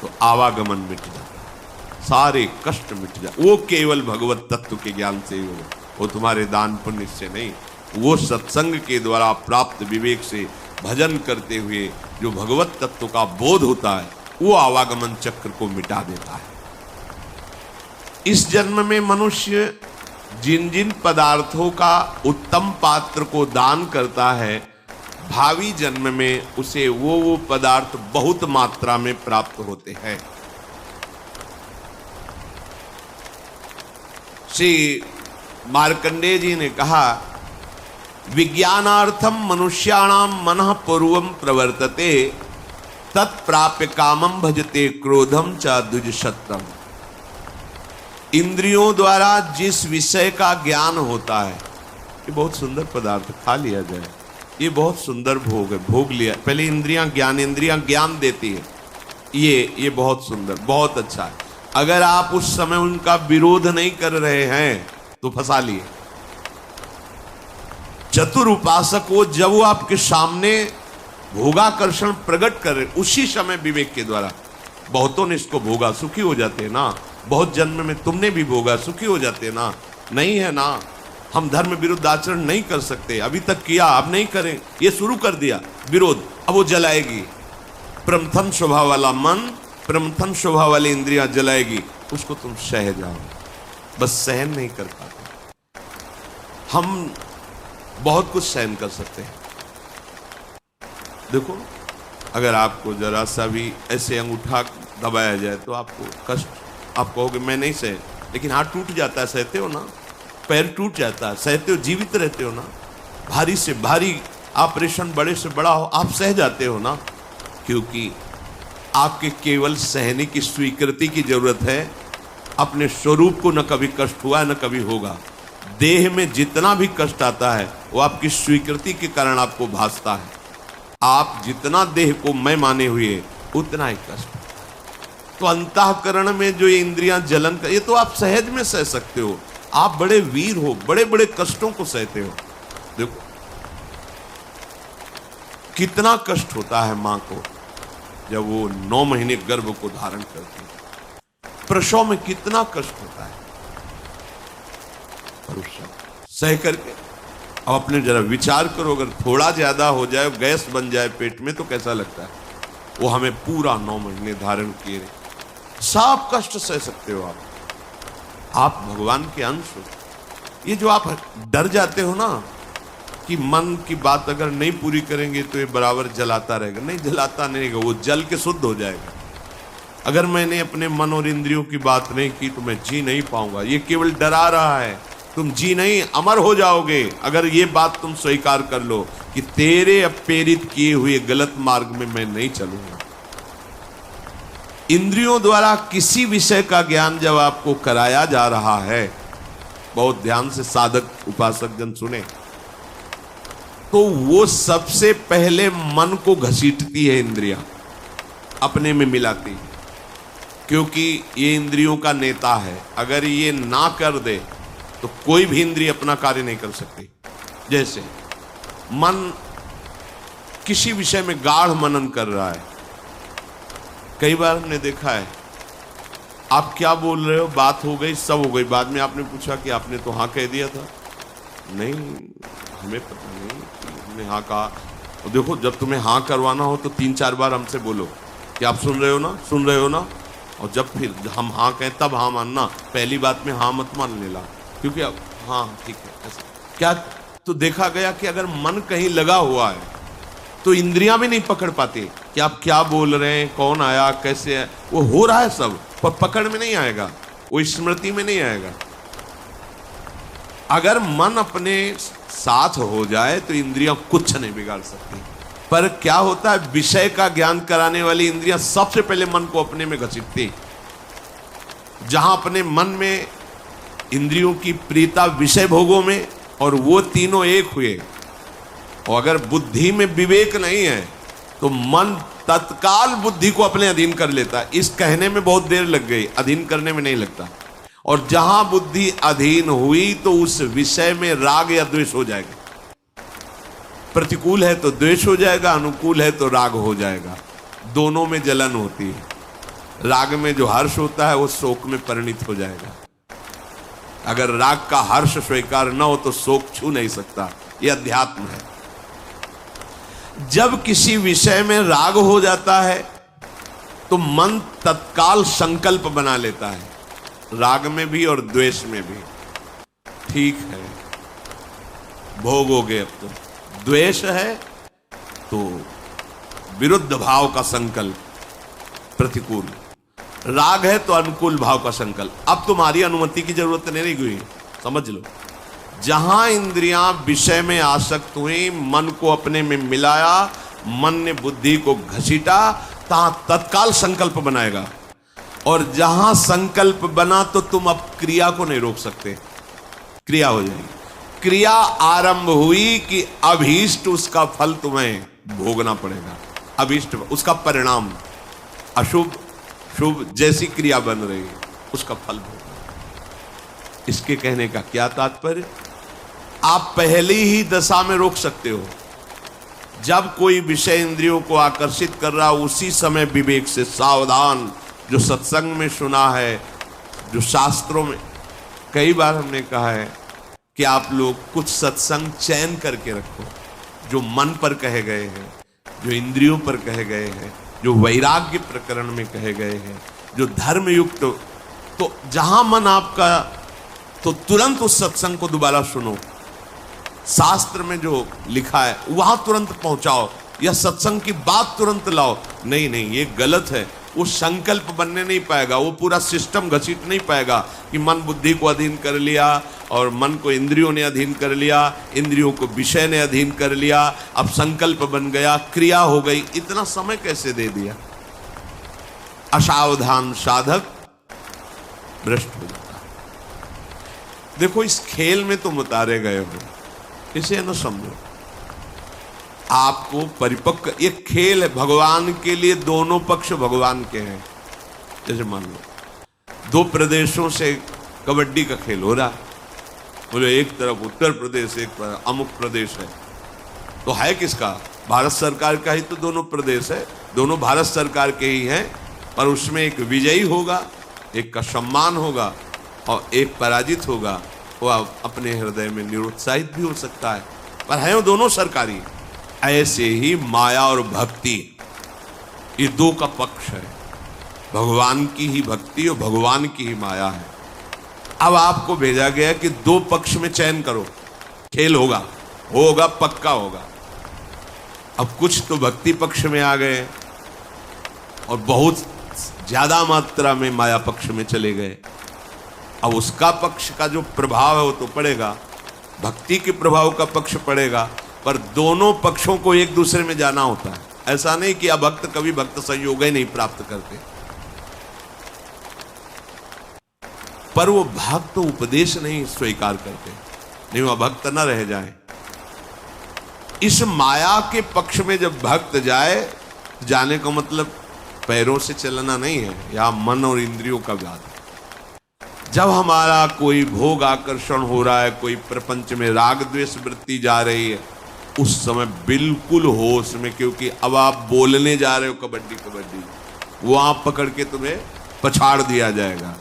तो आवागमन मिट जाता है, सारे कष्ट मिट जाते। वो केवल भगवत तत्व के ज्ञान से ही हो, वो तुम्हारे दान पुण्य से नहीं। वो सत्संग के द्वारा प्राप्त विवेक से भजन करते हुए जो भगवत तत्व का बोध होता है वो आवागमन चक्र को मिटा देता है। इस जन्म में मनुष्य जिन जिन पदार्थों का उत्तम पात्र को दान करता है, भावी जन्म में उसे वो पदार्थ बहुत मात्रा में प्राप्त होते हैं। श्री मार्कंडेय जी ने कहा, विज्ञानार्थम मनुष्याणाम मनः पूर्वम प्रवर्तते, तत्प्राप्य कामम भजते क्रोधम च द्विजशत्रम। इंद्रियों द्वारा जिस विषय का ज्ञान होता है, ये बहुत सुंदर पदार्थ, खा लिया जाए, ये बहुत सुंदर भोग है, भोग लिया, पहले इंद्रियां ज्ञान देती है, ये बहुत सुंदर, बहुत अच्छा है। अगर आप उस समय उनका विरोध नहीं कर रहे हैं तो फंसा लिए। चतुर उपासक वो जब वो आपके सामने भोगाकर्षण प्रकट कर रहे, उसी समय विवेक के द्वारा, बहुतों ने इसको भोगा, सुखी हो जाते हैं ना, बहुत जन्म में तुमने भी भोगा, सुखी हो जाते हैं ना, नहीं है ना। हम धर्म विरुद्ध आचरण नहीं कर सकते, अभी तक किया, अब नहीं करें, ये शुरू कर दिया विरोध, अब वो जलाएगी। प्रमथन स्वभाव वाला मन, प्रमथन स्वभाव वाली इंद्रियां जलाएगी, उसको तुम सह जाओ, बस सहन नहीं कर पाते। हम बहुत कुछ सहन कर सकते हैं। देखो, अगर आपको जरा सा भी ऐसे अंगूठा दबाया जाए तो आपको कष्ट, आप कहोगे मैं नहीं सह, लेकिन हाथ टूट जाता है, सहते हो ना, पैर टूट जाता है, सहते हो, जीवित रहते हो ना। भारी से भारी ऑपरेशन, बड़े से बड़ा हो, आप सह जाते हो ना, क्योंकि आपके केवल सहने की स्वीकृति की जरूरत है। अपने स्वरूप को न कभी कष्ट हुआ न कभी होगा। देह में जितना भी कष्ट आता है वो आपकी स्वीकृति के कारण आपको भासता है। आप जितना देह को मैं माने हुए उतना ही कष्ट। तो अंतःकरण में जो ये इंद्रियां जलन कर, ये तो आप सहज में सह सकते हो, आप बड़े वीर हो, बड़े बड़े कष्टों को सहते हो। देखो कितना कष्ट होता है मां को जब वो 9 महीने गर्भ को धारण करती है, प्रसव में कितना कष्ट होता है, और सह करके अब अपने जरा विचार करो, अगर थोड़ा ज्यादा हो जाए, गैस बन जाए पेट में तो कैसा लगता है। वो हमें पूरा 9 महीने धारण किए, सब कष्ट सह सकते हो आप भगवान के अंश हो। ये जो आप डर जाते हो ना कि मन की बात अगर नहीं पूरी करेंगे तो ये बराबर जलाता रहेगा, नहीं जलाता नहीं रहेगा, वो जल के शुद्ध हो जाएगा। अगर मैंने अपने मन और इंद्रियों की बात नहीं की तो मैं जी नहीं पाऊंगा, ये केवल डरा रहा है, तुम जी नहीं, अमर हो जाओगे अगर ये बात तुम स्वीकार कर लो कि तेरे प्रेरित किए हुए गलत मार्ग में मैं नहीं चलूंगा। इंद्रियों द्वारा किसी विषय का ज्ञान जब आपको कराया जा रहा है, बहुत ध्यान से साधक उपासक जन सुने, तो वो सबसे पहले मन को घसीटती है इंद्रियां, अपने में मिलाती है, क्योंकि ये इंद्रियों का नेता है। अगर ये ना कर दे तो कोई भी इंद्रिय अपना कार्य नहीं कर सकती। जैसे मन किसी विषय में गाढ़ मनन कर रहा है, कई बार हमने देखा है, आप क्या बोल रहे हो, बात हो गई, सब हो गई, बाद में आपने पूछा कि आपने तो हाँ कह दिया था, नहीं हमें पता नहीं, हमने हाँ कहा। और देखो, जब तुम्हें हाँ करवाना हो तो 3-4 बार हमसे बोलो कि आप सुन रहे हो ना, सुन रहे हो ना, और जब फिर हम हाँ कहें तब हाँ मानना, पहली बात में हाँ मत मान लेना, क्योंकि अब हाँ ठीक है ऐसा क्या। तो देखा गया कि अगर मन कहीं लगा हुआ है तो इंद्रियां भी नहीं पकड़ पाती कि आप क्या बोल रहे हैं, कौन आया, कैसे है, वो हो रहा है सब, पर पकड़ में नहीं आएगा, वो स्मृति में नहीं आएगा। अगर मन अपने साथ हो जाए तो इंद्रियां कुछ नहीं बिगाड़ सकती। पर क्या होता है, विषय का ज्ञान कराने वाली इंद्रियां सबसे पहले मन को अपने में घसीटती। जहां अपने मन में इंद्रियों की प्रियता विषय भोगों में, और वो तीनों एक हुए, और अगर बुद्धि में विवेक नहीं है तो मन तत्काल बुद्धि को अपने अधीन कर लेता है। इस कहने में बहुत देर लग गई, अधीन करने में नहीं लगता। और जहां बुद्धि अधीन हुई तो उस विषय में राग या द्वेष हो जाएगा। प्रतिकूल है तो द्वेष हो जाएगा, अनुकूल है तो राग हो जाएगा। दोनों में जलन होती है। राग में जो हर्ष होता है वो शोक में परिणित हो जाएगा। अगर राग का हर्ष स्वीकार न हो तो शोक छू नहीं सकता। यह अध्यात्म है। जब किसी विषय में राग हो जाता है तो मन तत्काल संकल्प बना लेता है, राग में भी और द्वेष में भी। ठीक है, भोगोगे। अब तो द्वेष है तो विरुद्ध भाव का संकल्प, प्रतिकूल। राग है तो अनुकूल भाव का संकल्प। अब तुम्हारी अनुमति की जरूरत नहीं रही हुई, समझ लो। जहां इंद्रियां विषय में आसक्त हुई, मन को अपने में मिलाया, मन ने बुद्धि को घसीटा, तहां तत्काल संकल्प बनाएगा। और जहां संकल्प बना तो तुम अब क्रिया को नहीं रोक सकते, क्रिया हो जाएगी। क्रिया आरंभ हुई कि अभीष्ट उसका फल तुम्हें भोगना पड़ेगा। अभीष्ट उसका परिणाम, अशुभ शुभ जैसी क्रिया बन रही है उसका फल भोगना। इसके कहने का क्या तात्पर्य? आप पहली ही दशा में रोक सकते हो। जब कोई विषय इंद्रियों को आकर्षित कर रहा, उसी समय विवेक से सावधान। जो सत्संग में सुना है, जो शास्त्रों में कई बार हमने कहा है कि आप लोग कुछ सत्संग चयन करके रखो, जो मन पर कहे गए हैं, जो इंद्रियों पर कहे गए हैं, जो वैराग्य प्रकरण में कहे गए हैं, जो धर्म युक्त। तो जहां मन आपका, तो तुरंत उस सत्संग को दोबारा सुनो। शास्त्र में जो लिखा है वहां तुरंत पहुंचाओ, या सत्संग की बात तुरंत लाओ। नहीं नहीं, ये गलत है। वो संकल्प बनने नहीं पाएगा, वो पूरा सिस्टम घसीट नहीं पाएगा कि मन बुद्धि को अधीन कर लिया और मन को इंद्रियों ने अधीन कर लिया, इंद्रियों को विषय ने अधीन कर लिया, अब संकल्प बन गया, क्रिया हो गई। इतना समय कैसे दे दिया? असावधान साधक भ्रष्ट हो जाता। देखो, इस खेल में तुम उतारे गए हो, इसे न समझो। आपको परिपक्व, ये खेल है भगवान के लिए, दोनों पक्ष भगवान के हैं। जैसे मान लो 2 प्रदेशों से कबड्डी का खेल हो रहा, बोले एक तरफ उत्तर प्रदेश, एक तरफ अमुक प्रदेश है, तो है किसका? भारत सरकार का ही तो दोनों प्रदेश है, दोनों भारत सरकार के ही हैं। पर उसमें एक विजयी होगा, एक का सम्मान होगा और एक पराजित होगा। वो अपने हृदय में निरुत्साहित भी हो सकता है, पर है वो दोनों सरकारी। ऐसे ही माया और भक्ति, ये 2 का पक्ष है। भगवान की ही भक्ति और भगवान की ही माया है। अब आपको भेजा गया कि 2 पक्ष में चयन करो, खेल होगा, होगा पक्का होगा। अब कुछ तो भक्ति पक्ष में आ गए और बहुत ज्यादा मात्रा में माया पक्ष में चले गए। अब उसका पक्ष का जो प्रभाव है वो तो पड़ेगा, भक्ति के प्रभाव का पक्ष पड़ेगा, पर दोनों पक्षों को एक दूसरे में जाना होता है। ऐसा नहीं कि अभक्त कभी भक्त संयोग ही नहीं प्राप्त करते, पर वो भक्त उपदेश नहीं स्वीकार करते, नहीं वो भक्त न रह जाए। इस माया के पक्ष में जब भक्त जाए, जाने का मतलब पैरों से चलना नहीं है, या मन और इंद्रियों का व्याध। जब हमारा कोई भोग आकर्षण हो रहा है, कोई प्रपंच में राग द्वेष वृत्ति जा रही है, उस समय बिल्कुल होश में, क्योंकि अब आप बोलने जा रहे हो कबड्डी कबड्डी, वहां पकड़ के तुम्हें पछाड़ दिया जाएगा।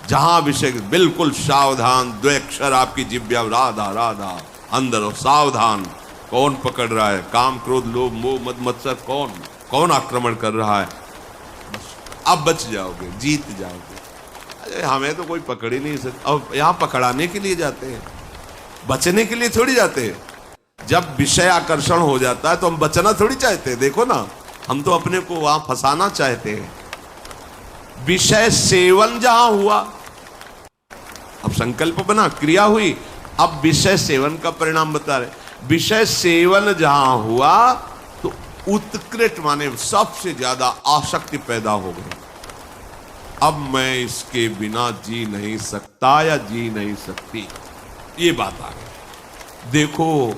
जहां विषय बिल्कुल सावधान, द्वैक्षर आपकी जिह्वा, राधा राधा अंदर हो, सावधान। कौन पकड़ रहा है? काम क्रोध लोभ मोह मद मत्सर, कौन आक्रमण कर रहा है? बस अब बच जाओगे, जीत जाओगे। अरे हमें तो कोई पकड़ ही नहीं सकता। अब यहां पकड़ाने के लिए जाते हैं, बचने के लिए थोड़ी जाते हैं। जब विषय आकर्षण हो जाता है तो हम बचना थोड़ी चाहते हैं। देखो ना, हम तो अपने को वहां फंसाना चाहते हैं। विषय सेवन जहां हुआ, अब संकल्प बना, क्रिया हुई, अब विषय सेवन का परिणाम बता रहे। विषय सेवन जहां हुआ तो उत्कृष्ट माने सबसे ज्यादा आसक्ति पैदा हो गई। अब मैं इसके बिना जी नहीं सकता या जी नहीं सकती, ये बात आ गई। देखो,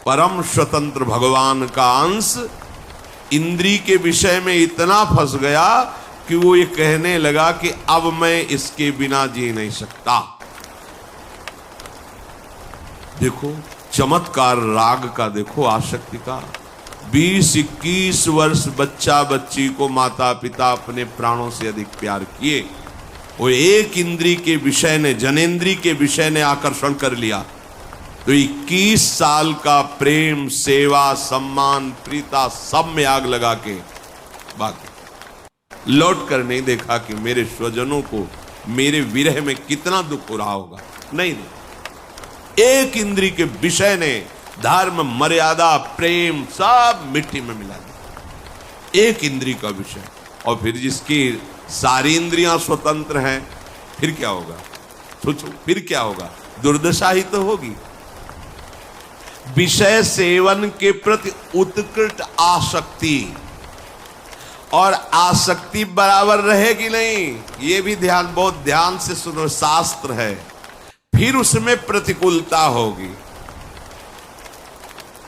परम स्वतंत्र भगवान का अंश इंद्री के विषय में इतना फंस गया कि वो ये कहने लगा कि अब मैं इसके बिना जी नहीं सकता। देखो चमत्कार राग का, देखो आसक्ति का। 20-21 वर्ष बच्चा बच्ची को माता पिता अपने प्राणों से अधिक प्यार किए, वो एक इंद्री के विषय ने, जनेंद्री के विषय ने आकर्षण कर लिया, तो 21 साल का प्रेम सेवा सम्मान प्रीता सब में आग लगा के बाकी लौट कर नहीं देखा कि मेरे स्वजनों को मेरे विरह में कितना दुख हो रहा होगा। नहीं, एक इंद्री के विषय ने धर्म, मर्यादा, प्रेम सब मिट्टी में मिला दिया। एक इंद्री का विषय। और फिर जिसकी सारी इंद्रियां स्वतंत्र हैं, फिर क्या होगा? सोचो, फिर क्या होगा? दुर्दशा ही तो होगी। विषय सेवन के प्रति उत्कृष्ट आसक्ति, और आसक्ति बराबर रहेगी नहीं, ये भी ध्यान, बहुत ध्यान से सुनो, शास्त्र है। फिर उसमें प्रतिकूलता होगी।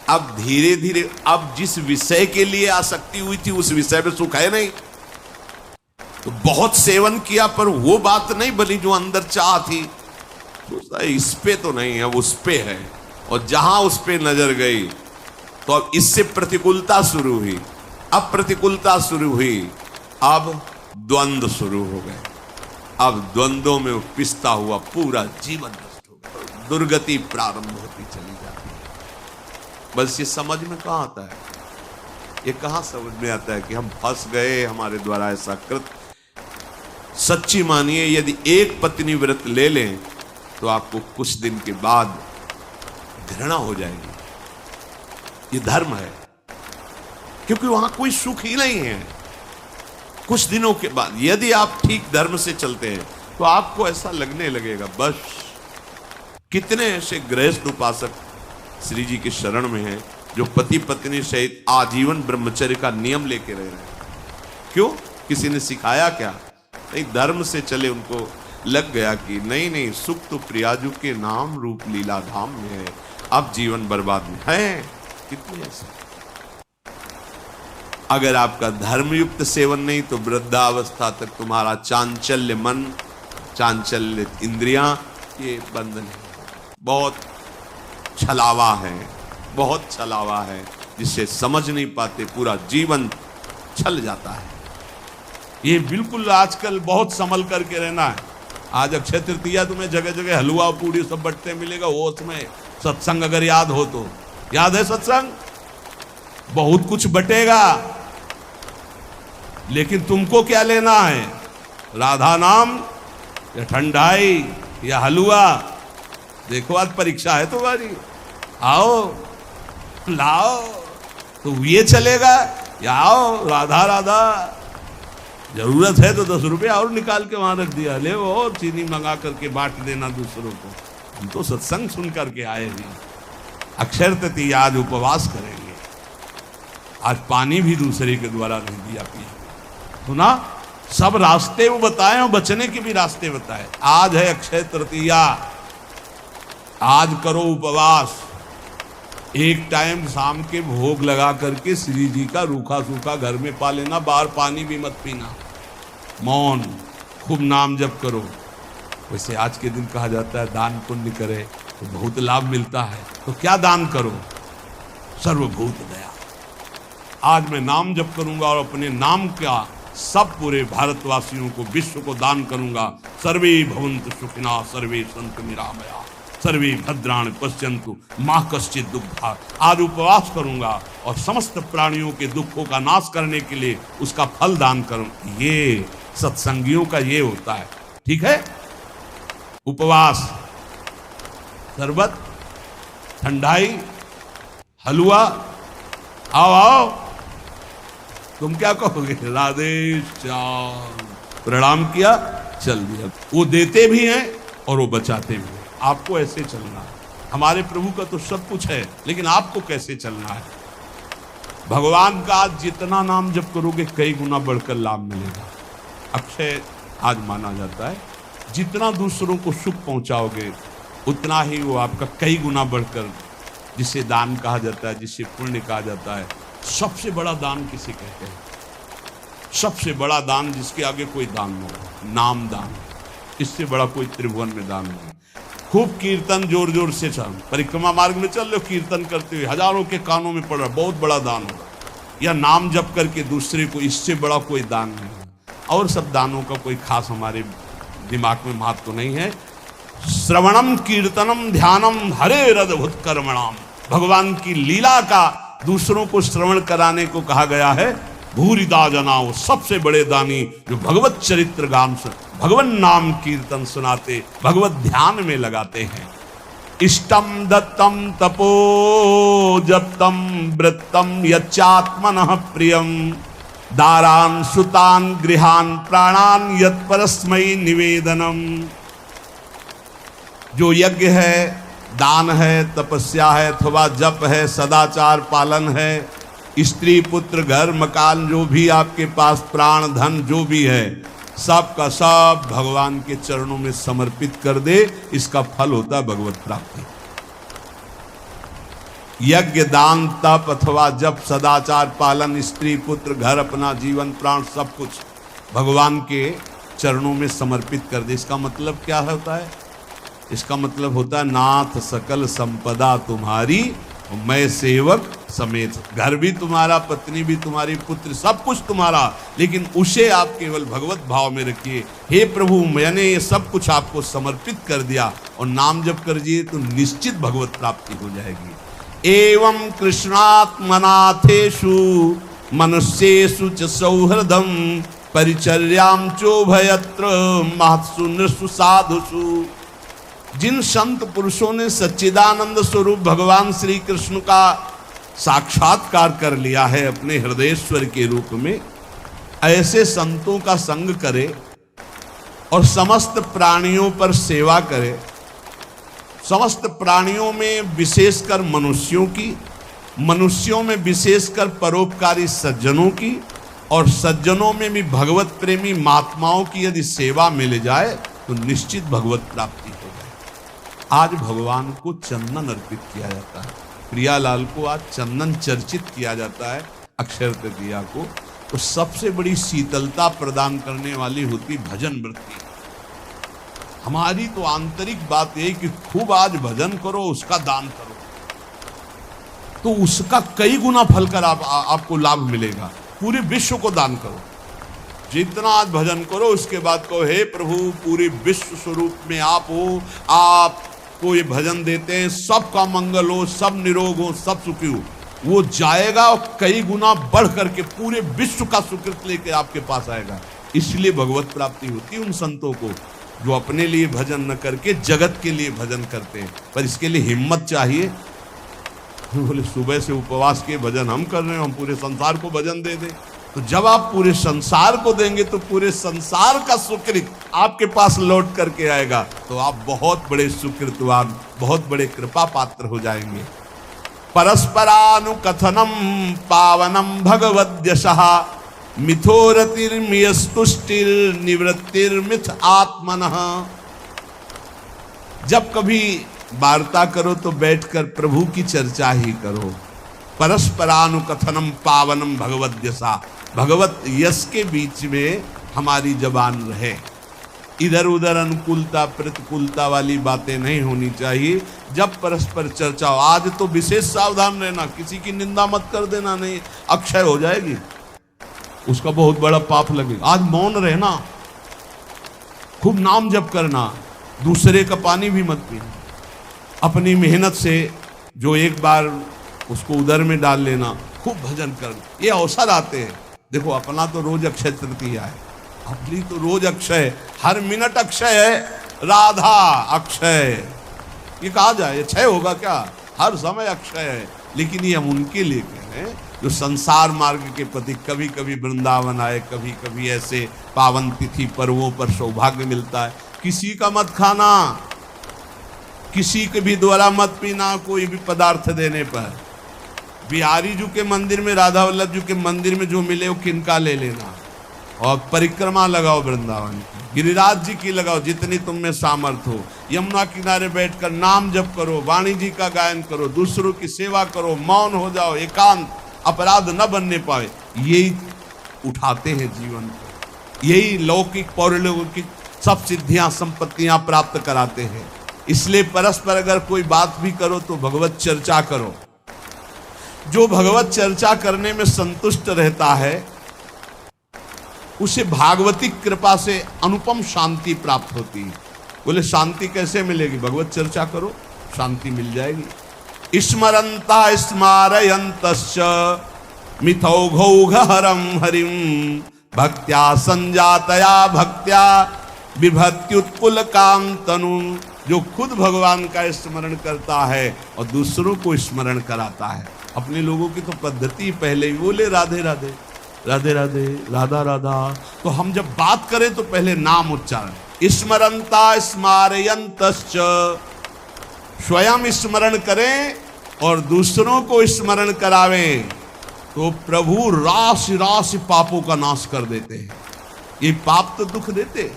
अब धीरे धीरे, अब जिस विषय के लिए आसक्ति हुई थी उस विषय में सुख है नहीं, तो बहुत सेवन किया पर वो बात नहीं बनी जो अंदर चाह थी। सोचता इस पे तो नहीं है, उस पे है, और जहां उस पे नजर गई तो अब इससे प्रतिकूलता शुरू हुई। अब प्रतिकूलता शुरू हुई, अब द्वंद्व शुरू हो गए। अब द्वंद्वों में पिसता हुआ पूरा जीवन नष्ट हो गया, दुर्गति प्रारंभ होती चली जाती है। बस ये समझ में कहां आता है? ये कहां समझ में आता है कि हम फंस गए, हमारे द्वारा ऐसा कृत। सच्ची मानिए, यदि एक पत्नी व्रत ले लें तो आपको कुछ दिन के बाद घृणा हो जाएगी। ये धर्म है, क्योंकि वहां कोई सुख ही नहीं है। कुछ दिनों के बाद यदि आप ठीक धर्म से चलते हैं तो आपको ऐसा लगने लगेगा बस। कितने ऐसे गृहस्थ उपासक श्री जी के शरण में हैं जो पति पत्नी सहित आजीवन ब्रह्मचर्य का नियम लेके रह रहे हैं। क्यों? किसी ने सिखाया क्या? नहीं, धर्म से चले। उनको लग गया कि नहीं नहीं, सुख तो प्रियाजू के नाम रूप लीला धाम में है, अब जीवन बर्बाद में है। कितने ऐसे? अगर आपका धर्मयुक्त सेवन नहीं तो वृद्धावस्था तक तुम्हारा चांचल्य मन, चांचल्य इंद्रियां, ये बंद नहीं। बहुत छलावा है, बहुत छलावा है, जिसे समझ नहीं पाते, पूरा जीवन छल जाता है। ये बिल्कुल आजकल बहुत संभल करके रहना है। आज अक्षय तृतीया तुम्हें जगह जगह हलवा पूड़ी सब बटते मिलेगा। वो उसमें सत्संग अगर याद हो तो, याद है सत्संग? बहुत कुछ बटेगा, लेकिन तुमको क्या लेना है? राधा नाम या ठंडाई या हलवा? देखो आज परीक्षा है तुम्हारी, आओ लाओ, तो ये चलेगा या आओ राधा राधा। जरूरत है तो 10 रुपये और निकाल के वहां रख दिया, ले वो और चीनी मंगा करके बांट देना दूसरों को। हम तो सत्संग सुन करके आए भी। अक्षय तृतीया आज उपवास करेंगे, आज पानी भी दूसरे के द्वारा नहीं दिया पिया। सुना? सब रास्ते वो बताए और बचने के भी रास्ते बताए। आज है अक्षय तृतीया, आज करो उपवास। एक टाइम शाम के भोग लगा करके श्री जी का रूखा सूखा घर में पा लेना, बाहर पानी भी मत पीना, मौन, खूब नाम जप करो। वैसे आज के दिन कहा जाता है दान पुण्य करे तो बहुत लाभ मिलता है। तो क्या दान करो? सर्वभूत दया। आज मैं नाम जप करूंगा और अपने नाम का सब पूरे भारतवासियों को, विश्व को दान करूंगा। सर्वे भवन्तु सुखिनः, सर्वे सन्तु निरामया, सर्वे भद्राणि पश्यन्तु मा कश्चित् दुःखभाग्। आज उपवास करूंगा और समस्त प्राणियों के दुखों का नाश करने के लिए उसका फल दान करूं। ये सत्संगियों का ये होता है। ठीक है? उपवास, शरबत, ठंडाई, हलवा, आओ आओ। तुम क्या कहोगे? राधे श्याम, प्रणाम किया, चल दिया। वो देते भी हैं और वो बचाते भी हैं। आपको ऐसे चलना है। हमारे प्रभु का तो सब कुछ है, लेकिन आपको कैसे चलना है? भगवान का आज जितना नाम जप करोगे कई गुना बढ़कर लाभ मिलेगा। अक्षय आज माना जाता है, जितना दूसरों को सुख पहुंचाओगे उतना ही वो आपका कई गुना बढ़कर, जिसे दान कहा जाता है, जिसे पुण्य कहा जाता है। सबसे बड़ा दान किसे कहते हैं? सबसे बड़ा दान जिसके आगे कोई दान न हो, नाम दान। इससे बड़ा कोई त्रिभुवन में दान नहीं। खूब कीर्तन जोर जोर से चल, परिक्रमा मार्ग में चल लो, कीर्तन करते हुए हजारों के कानों में पड़ रहा, बहुत बड़ा दान होगा। या नाम जप करके दूसरे को, इससे बड़ा कोई दान नहीं। और सब दानों का कोई खास हमारे दिमाग में महत्व तो नहीं है। श्रवणम कीर्तनम ध्यानम हरे रद्भुत कर्मणाम। भगवान की लीला का दूसरों को श्रवण कराने को कहा गया है। भूरिदा जनाओ, सबसे बड़े दानी जो भगवत चरित्र गान, भगवान नाम कीर्तन सुनाते, भगवत ध्यान में लगाते हैं। इष्टम दत्तम तपो जप्तम वृत्तम यच्चात्मनः प्रियम दारान सुतान गृहान प्राणान यत्परस्मै निवेदनम। जो यज्ञ है, दान है, तपस्या है, अथवा जप है, सदाचार पालन है, स्त्री पुत्र घर मकान जो भी आपके पास प्राण धन जो भी है, सब का सब भगवान के चरणों में समर्पित कर दे, इसका फल होता है भगवत प्राप्ति। यज्ञ दान तप अथवा जप सदाचार पालन स्त्री पुत्र घर अपना जीवन प्राण सब कुछ भगवान के चरणों में समर्पित कर दे। इसका मतलब क्या होता है? इसका मतलब होता है नाथ सकल संपदा तुम्हारी मैं सेवक समेत। घर भी तुम्हारा, पत्नी भी तुम्हारी, पुत्र सब कुछ तुम्हारा, लेकिन उसे आप केवल भगवत भाव में रखिए। हे प्रभु मैंने ये सब कुछ आपको समर्पित कर दिया, और नाम जप कर दिए तो निश्चित भगवत प्राप्ति हो जाएगी। एवं कृष्णात्मनाथेषु मनुष्येषु च सौहृदं परिचर्यां चोभयत्र महत्सु नृषु साधुषु। जिन संत पुरुषों ने सच्चिदानंद स्वरूप भगवान श्री कृष्ण का साक्षात्कार कर लिया है अपने हृदयेश्वर के रूप में, ऐसे संतों का संग करे और समस्त प्राणियों पर सेवा करे। समस्त प्राणियों में विशेषकर मनुष्यों की, मनुष्यों में विशेषकर परोपकारी सज्जनों की, और सज्जनों में भी भगवत प्रेमी महात्माओं की यदि सेवा मिल जाए तो निश्चित भगवत प्राप्ति हो जाए। आज भगवान को चंदन अर्पित किया जाता है, प्रियालाल को आज चंदन चर्चित किया जाता है अक्षय तृतीया को। तो सबसे बड़ी शीतलता प्रदान करने वाली होती भजन वृत्ति। हमारी तो आंतरिक बात यही कि खूब आज भजन करो, उसका दान करो, तो उसका कई गुना फल कर आपको लाभ मिलेगा। पूरे विश्व को दान करो, जितना आज भजन करो उसके बाद कहो हे प्रभु पूरे विश्व स्वरूप में आप हो, आपको ये भजन देते हैं, सबका मंगल हो, सब निरोग हो, सब सुखी हो। वो जाएगा और कई गुना बढ़ करके पूरे विश्व का सुकृत लेके आपके पास आएगा। इसलिए भगवत प्राप्ति होती है उन संतों को जो अपने लिए भजन न करके जगत के लिए भजन करते हैं। पर इसके लिए हिम्मत चाहिए। बोले सुबह से उपवास के भजन हम कर रहे हैं, हम पूरे संसार को भजन दे दें। तो जब आप पूरे संसार को देंगे तो पूरे संसार का सुकृत आपके पास लौट करके आएगा, तो आप बहुत बड़े सुकृतवान, बहुत बड़े कृपा पात्र हो जाएंगे। परस्परानुकथनम पावनम भगवद्यशः मिथोरतिर्मियस्तुष्टिर्निवृत्तिर्मिथ आत्मनः। जब कभी वार्ता करो तो बैठकर प्रभु की चर्चा ही करो। परस्परानुकथनम पावनम भगवद्यशः, भगवत यश के बीच में हमारी जबान रहे। इधर उधर अनुकूलता प्रतिकूलता वाली बातें नहीं होनी चाहिए। जब परस्पर चर्चा हो, आज तो विशेष सावधान रहना, किसी की निंदा मत कर देना, नहीं अक्षय हो जाएगी, उसका बहुत बड़ा पाप लगेगा। आज मौन रहना, खूब नाम जप करना, दूसरे का पानी भी मत पीना, अपनी मेहनत से जो एक बार उसको उदर में डाल लेना, खूब भजन करना, ये अवसर आते हैं। देखो अपना तो रोज अक्षय तृतीया है, अपनी तो रोज अक्षय, हर मिनट अक्षय है, राधा अक्षय, ये कहा जाए ये क्षय होगा क्या? हर समय अक्षय है। लेकिन ये हम उनके लिए कह रहे हैं जो संसार मार्ग के प्रति कभी कभी वृंदावन आए, कभी कभी ऐसे पावन तिथि पर्वों पर सौभाग्य मिलता है। किसी का मत खाना, किसी के भी द्वारा मत पीना, कोई भी पदार्थ देने पर। बिहारी जी के मंदिर में, राधा वल्लभ जी के मंदिर में जो मिले वो किनका ले लेना, और परिक्रमा लगाओ वृंदावन की, गिरिराज जी की लगाओ जितनी तुम में सामर्थ हो। यमुना किनारे बैठकर नाम जप करो, वाणी जी का गायन करो, दूसरों की सेवा करो, मौन हो जाओ, एकांत, अपराध न बनने पाए। यही उठाते हैं जीवन को, यही लौकिक पौरलौकिक सब सिद्धियां संपत्तियां प्राप्त कराते हैं। इसलिए परस्पर अगर कोई बात भी करो तो भगवत चर्चा करो। जो भगवत चर्चा करने में संतुष्ट रहता है उसे भागवती कृपा से अनुपम शांति प्राप्त होती है। बोले शांति कैसे मिलेगी? भगवत चर्चा करो, शांति मिल जाएगी। स्मरंता स्मारयन्तश्च मिथौघौघहरं हरिं भक्त्या संजातया भक्त्या बिभत्युत्पुलकां तनु जो खुद भगवान का स्मरण करता है और दूसरों को स्मरण कराता है। अपने लोगों की तो पद्धति पहले ही बोले राधे राधे राधे राधे राधा राधा, तो हम जब बात करें तो पहले नाम उच्चारण, स्मरंता स्मारयंतश्च, स्वयं स्मरण करें और दूसरों को स्मरण करावें तो प्रभु राशि राशि पापों का नाश कर देते हैं। ये पाप तो दुख देते।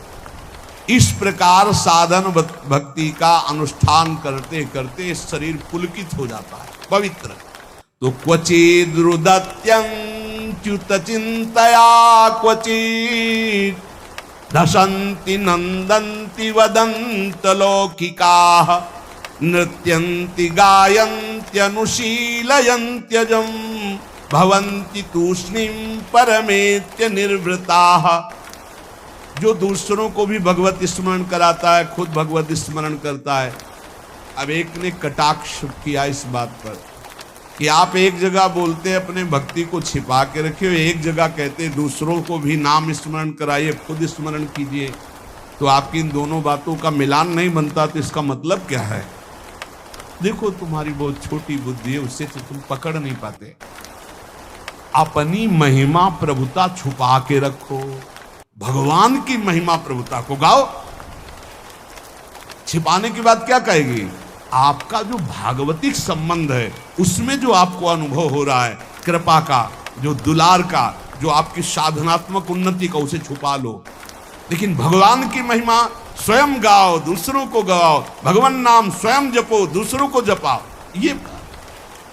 इस प्रकार साधन भक्ति का अनुष्ठान करते करते शरीर पुलकित हो जाता है, पवित्र। तो क्वचिद रुदत्यंच्युत चिंतया क्वचित धसंति नंदंति वदंत लौकिकाः नृत्यन्ति गायन्ति अनुशीलयन्त्यजं भवन्ति तूष्णीं परमेत्य निर्वृताः। जो दूसरों को भी भगवत स्मरण कराता है, खुद भगवत स्मरण करता है। अब एक ने कटाक्ष किया इस बात पर कि आप एक जगह बोलते अपने भक्ति को छिपा के रखिए, एक जगह कहते दूसरों को भी नाम स्मरण कराइए, खुद स्मरण कीजिए। तो आपकी इन दोनों बातों का मिलान नहीं बनता, तो इसका मतलब क्या है? देखो तुम्हारी बहुत छोटी बुद्धि है, उससे तो तुम पकड़ नहीं पाते। अपनी महिमा प्रभुता छुपा के रखो, भगवान की महिमा प्रभुता को गाओ। छिपाने की बात क्या कहेगी? आपका जो भागवतिक संबंध है उसमें जो आपको अनुभव हो रहा है, कृपा का, जो दुलार का, जो आपकी साधनात्मक उन्नति का, उसे छुपा लो। लेकिन भगवान की महिमा स्वयं गाओ, दूसरों को गाओ, भगवान नाम स्वयं जपो, दूसरों को जपाओ।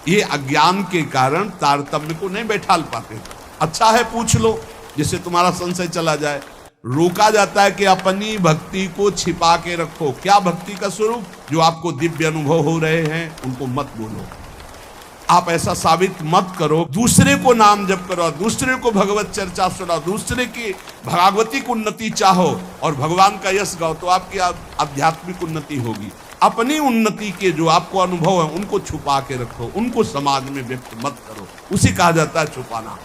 ये अज्ञान के कारण तारतम्य को नहीं बैठा पाते। अच्छा है पूछ लो, जिससे तुम्हारा संशय चला जाए। रोका जाता है कि अपनी भक्ति को छिपा के रखो। क्या भक्ति का स्वरूप? जो आपको दिव्य अनुभव हो रहे हैं उनको मत बोलो, आप ऐसा साबित मत करो। दूसरे को नाम जप करो, दूसरे को भगवत चर्चा सुनाओ, दूसरे की भागवतिक उन्नति चाहो और भगवान का यश गाओ, तो आपकी आध्यात्मिक उन्नति होगी। अपनी उन्नति के जो आपको अनुभव है उनको छुपा के रखो, उनको समाज में व्यक्त मत करो। उसे कहा जाता है छुपाना।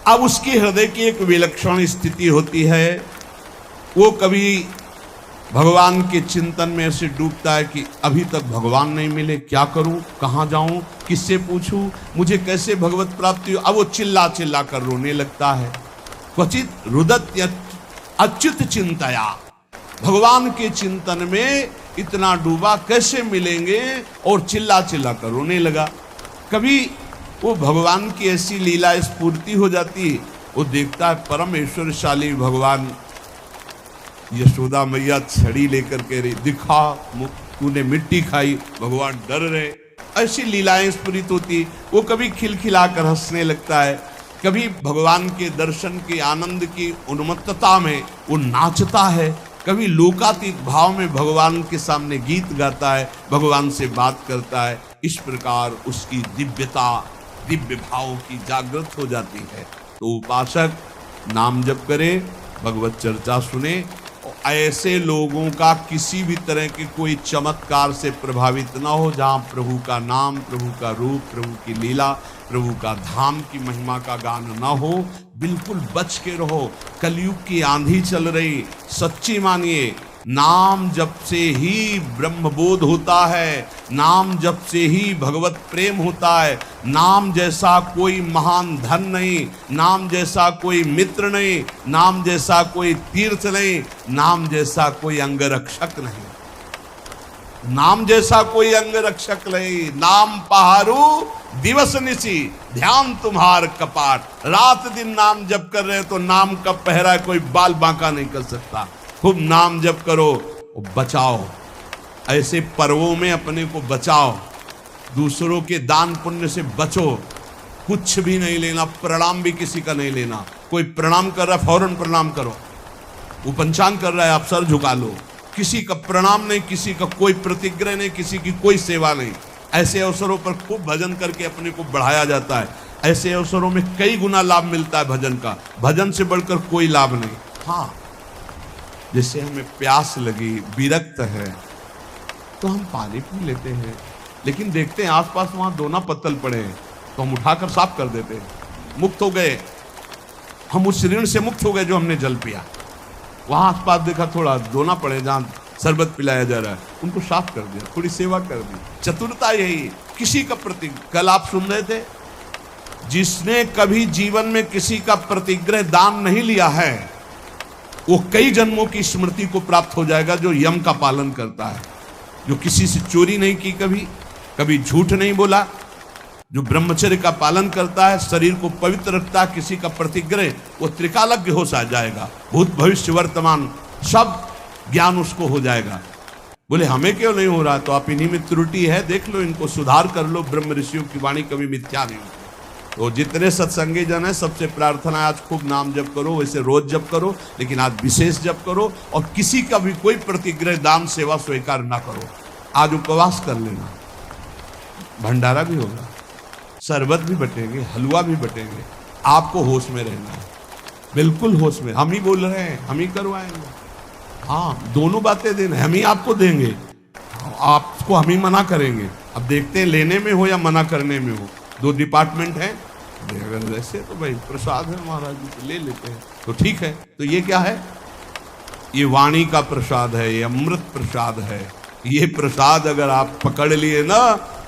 अब उसकी हृदय की एक विलक्षण स्थिति होती है, वो कभी भगवान के चिंतन में ऐसे डूबता है कि अभी तक भगवान नहीं मिले, क्या करूं, कहां जाऊं, किससे पूछूं, मुझे कैसे भगवत प्राप्ति हो। अब वो चिल्ला चिल्ला कर रोने लगता है। क्वचित रुदत्य अच्युत चिंतया, भगवान के चिंतन में इतना डूबा, कैसे मिलेंगे, और चिल्ला चिल्ला कर रोने लगा। कभी वो भगवान की ऐसी लीला स्फूर्ति हो जाती, वो देखता है परम ऐश्वर्यशाली भगवान, यशोदा मैया छड़ी लेकर के रही, दिखा तूने मिट्टी खाई, भगवान डर रहे। ऐसी लीलाएं स्फुरित होती। वो कभी खिलखिलाकर हंसने लगता है, कभी भगवान के दर्शन के आनंद की उन्मत्तता में वो नाचता है, कभी लोकातीत भाव में भगवान के सामने गीत गाता है, भगवान से बात करता है। इस प्रकार उसकी दिव्यता, दिव्य भाव की जागृत हो जाती है। तो उपासक नाम जप करे, भगवत चर्चा सुने, और ऐसे लोगों का किसी भी तरह के कोई चमत्कार से प्रभावित ना हो, जहाँ प्रभु का नाम, प्रभु का रूप, प्रभु की लीला, प्रभु का धाम की महिमा का गान ना हो। बिल्कुल बच के रहो। कलयुग की आंधी चल रही, सच्ची मानिए, नाम जप से ही ब्रह्मबोध होता है, नाम जप से ही भगवत प्रेम होता है। नाम जैसा कोई महान धन नहीं, नाम जैसा कोई मित्र नहीं, नाम जैसा कोई तीर्थ नहीं, नाम जैसा कोई अंगरक्षक नहीं, नाम जैसा कोई अंगरक्षक नहीं। नाम पहारू दिवस निशी, ध्यान तुम्हार कपाट। रात दिन नाम जप कर रहे हो तो नाम का पहरा कोई बाल बांका नहीं कर सकता। खूब नाम जप करो, बचाओ, ऐसे पर्वों में अपने को बचाओ, दूसरों के दान पुण्य से बचो। कुछ भी नहीं लेना, प्रणाम भी किसी का नहीं लेना। कोई प्रणाम कर रहा है फौरन प्रणाम करो, वो पंचांग कर रहा है आप सर झुका लो। किसी का प्रणाम नहीं, किसी का कोई प्रतिग्रह नहीं, किसी की कोई सेवा नहीं। ऐसे अवसरों पर खूब भजन करके अपने को बढ़ाया जाता है। ऐसे अवसरों में कई गुना लाभ मिलता है भजन का, भजन से बढ़कर कोई लाभ नहीं। हाँ, जैसे हमें प्यास लगी, विरक्त है, तो हम पानी पी लेते हैं, लेकिन देखते हैं आसपास वहां दोना पत्तल पड़े हैं तो हम उठाकर साफ कर देते हैं। मुक्त हो गए हम, उस ऋण से मुक्त हो गए जो हमने जल पिया। वहां आसपास देखा थोड़ा दोना पड़े, जहां शरबत पिलाया जा रहा है, उनको साफ कर दिया, थोड़ी सेवा कर दी। चतुरता यही, किसी का प्रति, कल आप सुन रहे थे, जिसने कभी जीवन में किसी का प्रतिग्रह दान नहीं लिया है वो कई जन्मों की स्मृति को प्राप्त हो जाएगा, जो यम का पालन करता है, जो किसी से चोरी नहीं की, कभी झूठ नहीं बोला, जो ब्रह्मचर्य का पालन करता है, शरीर को पवित्र रखता है, किसी का प्रतिग्रह, वो त्रिकालज्ञ हो जाएगा, भूत भविष्य वर्तमान सब ज्ञान उसको हो जाएगा। बोले हमें क्यों नहीं हो रहा? तो आप इन्हीं में त्रुटि है, देख लो, इनको सुधार कर लो। ब्रह्म ऋषियों की वाणी कभी मिथ्या नहीं होती। तो जितने सत्संगी जन है, सबसे प्रार्थना है आज खूब नाम जप करो, वैसे रोज जप करो, लेकिन आज विशेष जप करो, और किसी का भी कोई प्रतिग्रह दान सेवा स्वीकार ना करो। आज उपवास कर लेना, भंडारा भी होगा, शरबत भी बटेंगे, हलवा भी बटेंगे, आपको होश में रहना है, बिल्कुल होश में। हम ही बोल रहे हैं, हम ही करवाएंगे, हाँ, दोनों बातें देना, हम ही आपको देंगे, आपको हम ही मना करेंगे। अब देखते हैं लेने में हो या मना करने में हो, दो डिपार्टमेंट है। अगर ऐसे तो भाई प्रसाद है महाराज जी, तो ले लेते हैं, तो ठीक है। तो ये क्या है? ये वाणी का प्रसाद है, ये अमृत प्रसाद है। ये प्रसाद अगर आप पकड़ लिए ना,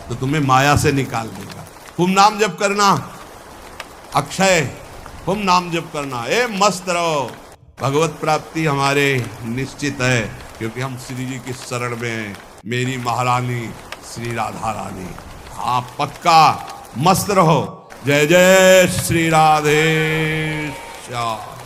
तो तुम्हें माया से निकाल देगा। खूब नाम जप करना, अक्षय, खूब नाम जप करना, मस्त रहो। भगवत प्राप्ति हमारे निश्चित है, क्योंकि हम श्री जी की शरण में हैं, मेरी महारानी श्री राधा रानी। हाँ, पक्का मस्त रहो। जय जय श्री राधे श्याम।